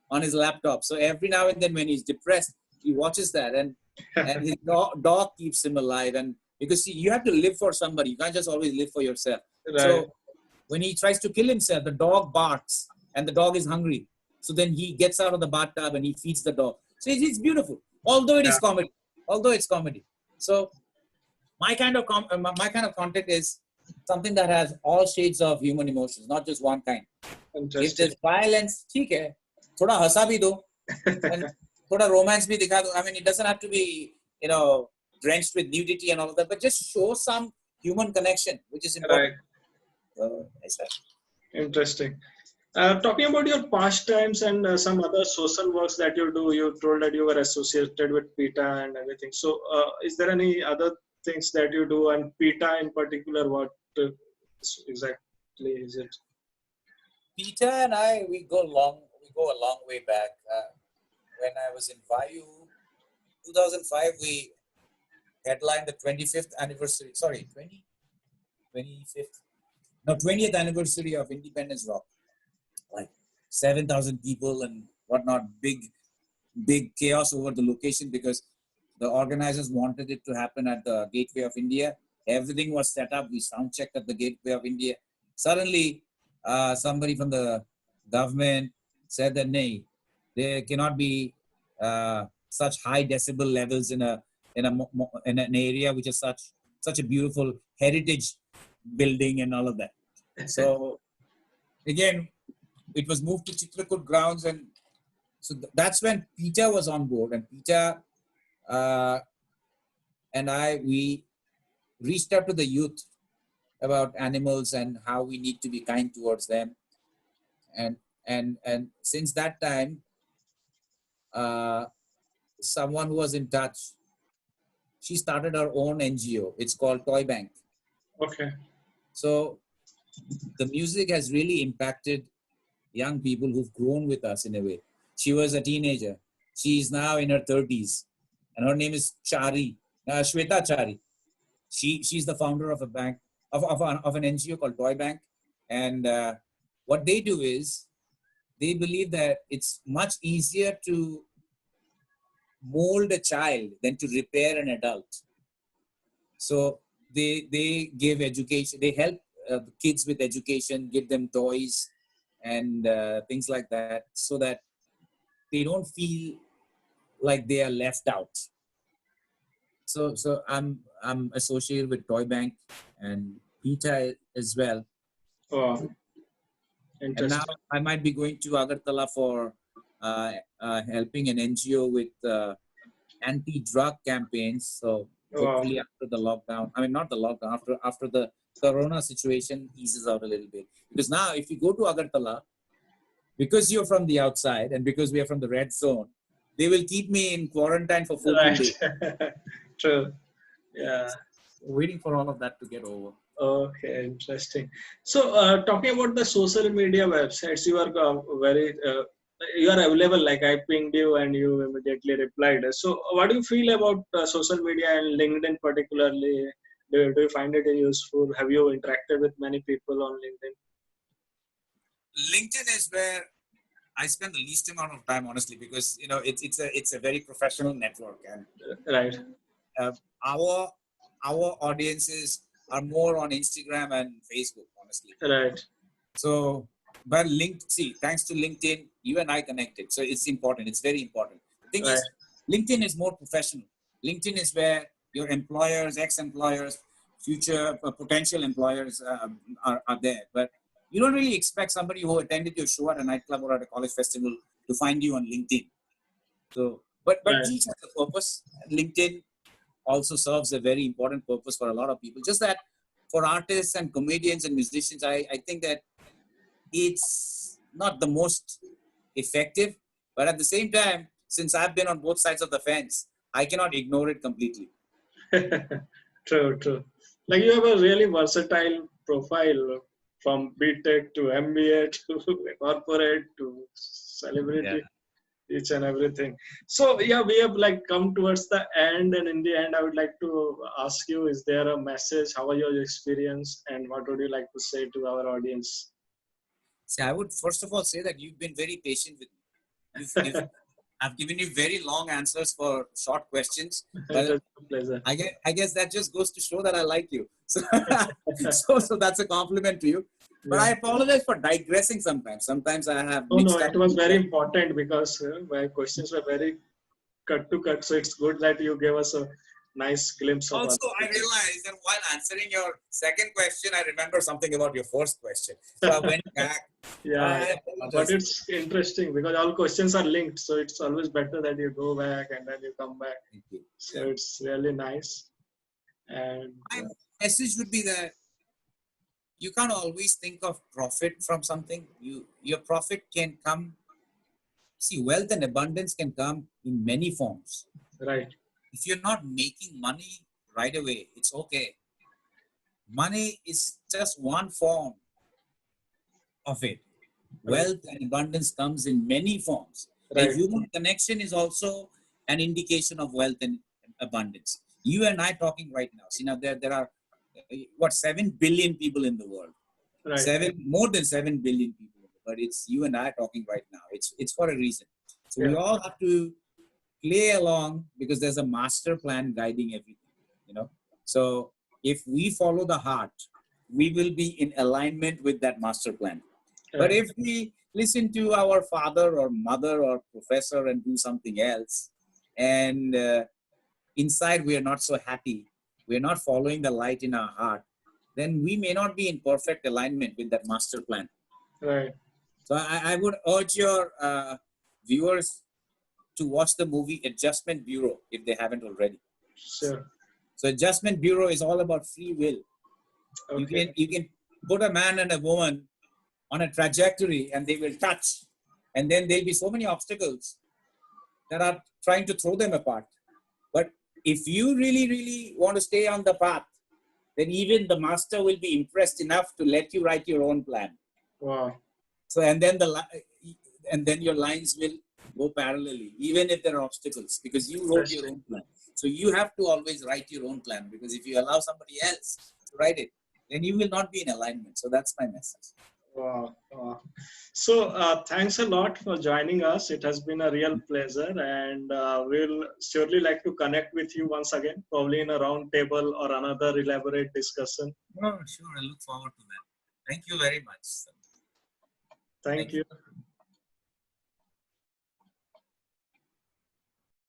on his laptop. So every now and then, when he's depressed, he watches that, and his dog keeps him alive. And because you have to live for somebody, you can't just always live for yourself. Right. So when he tries to kill himself, the dog barks, and the dog is hungry. So then he gets out of the bathtub and he feeds the dog. So it's beautiful, although it is Yeah. comedy. Although it's comedy. So my kind of content is something that has all shades of human emotions, not just one kind. If Interesting. there's violence, ठीक है, थोड़ा हंसा भी दो, and थोड़ा romance भी दिखा दो. I mean, it doesn't have to be, drenched with nudity and all of that, but just show some human connection, which is important. Right. Interesting. Talking about your pastimes and some other social works that you do, you told that you were associated with PETA and everything. So, is there any other things that you do, and PETA in particular? What exactly is it? Peter and I, we go a long way back. When I was in Vayu, 2005, we headlined the 25th anniversary. Sorry, 25th. No, 20th anniversary of Independence Rock. Like 7,000 people and whatnot. Big chaos over the location because the organizers wanted it to happen at the Gateway of India. Everything was set up. We sound checked at the Gateway of India. Suddenly, somebody from the government said that, nay, there cannot be such high decibel levels in an area which is such a beautiful heritage building and all of that. So again, it was moved to Chitrakoot grounds, and so that's when Peter was on board, and Peter and we reached out to the youth about animals and how we need to be kind towards them, and since that time, someone who was in touch, she started her own NGO. It's called Toy Bank. Okay. So the music has really impacted young people who've grown with us in a way. She was a teenager. She's now in her 30s, and her name is Chari, Shweta Chari. She's the founder of a bank of an NGO called Toy Bank, and what they do is they believe that it's much easier to mold a child than to repair an adult. So they give education. They help kids with education, give them toys and things like that, so that they don't feel like they are left out. So I'm associated with Toy Bank and PETA as well. Oh, And interesting. now I might be going to Agartala for helping an NGO with anti-drug campaigns. So hopefully after the lockdown, I mean not the lockdown, after the Corona situation eases out a little bit. Because now if you go to Agartala, because you're from the outside and because we are from the red zone, they will keep me in quarantine for 14 days. True. Yeah. Waiting for all of that to get over. Okay, interesting. So, talking about the social media websites, you are you are available. Like I pinged you and you immediately replied. So, what do you feel about social media and LinkedIn particularly? Do you find it useful? Have you interacted with many people on LinkedIn? LinkedIn is where I spend the least amount of time, honestly, because it's a very professional network, and Right. Our audiences are more on Instagram and Facebook, honestly. Right. So, but thanks to LinkedIn, you and I connected. So it's important. It's very important. The thing is, LinkedIn is more professional. LinkedIn is where your employers, ex-employers, future potential employers are there. But you don't really expect somebody who attended your show at a nightclub or at a college festival to find you on LinkedIn. So, but each has a purpose. LinkedIn also serves a very important purpose for a lot of people. Just that for artists and comedians and musicians, I think that it's not the most effective, but at the same time, since I've been on both sides of the fence, I cannot ignore it completely. True. Like you have a really versatile profile. from BTech to MBA to corporate to celebrity, each and everything. So yeah, we have like come towards the end, and in the end, I would like to ask you: is there a message? How are your experience, and what would you like to say to our audience? See, I would first of all say that you've been very patient with me. I've given you very long answers for short questions, It but was a pleasure. I guess that just goes to show that I like you. So that's a compliment to you. But I Yeah. apologize for digressing sometimes. Sometimes I have Oh no, mixed up. it was very important because my questions were very cut to cut. So it's good that you gave us a nice glimpse of Also, I answers. realized that while answering your second question, I remember something about your first question. So I went back. Yeah, I but apologize. it's interesting because all questions are linked. So it's always better that you go back and then you come back. Thank you. So it's really nice. And My message would be that you can't always think of profit from something. Your profit can come. See, wealth and abundance can come in many forms. right, If you're not making money right away, it's okay. Money is just one form of it. right, Wealth and abundance comes in many forms. A right, human connection is also an indication of wealth and abundance. You and I talking right now. See, now there are what 7 billion people in the world. right. More than 7 billion people. But it's you and I talking right now. It's for a reason. So we Yeah, all have to play along because there's a master plan guiding everything. You know. So if we follow the heart, we will be in alignment with that master plan. But right, if we listen to our father or mother or professor and do something else, and inside we are not so happy, we are not following the light in our heart, then we may not be in perfect alignment with that master plan. right. So I would urge your viewers to watch the movie Adjustment Bureau if they haven't already. Sure. So Adjustment Bureau is all about free will. Okay. You can put a man and a woman on a trajectory and they will touch, and then there'll be so many obstacles that are trying to throw them apart. But if you really want to stay on the path, then even the master will be impressed enough to let you write your own plan. Wow. So and then your lines will go parallelly, even if there are obstacles, because you wrote your Interesting. own plan. So you have to always write your own plan, because if you allow somebody else to write it, then you will not be in alignment. So that's my message. Wow. Wow. So thanks a lot for joining us. It has been a real pleasure, and we'll surely like to connect with you once again, probably in a round table or another elaborate discussion. Oh, sure. I look forward to that. Thank you very much. Thank Thank you. you.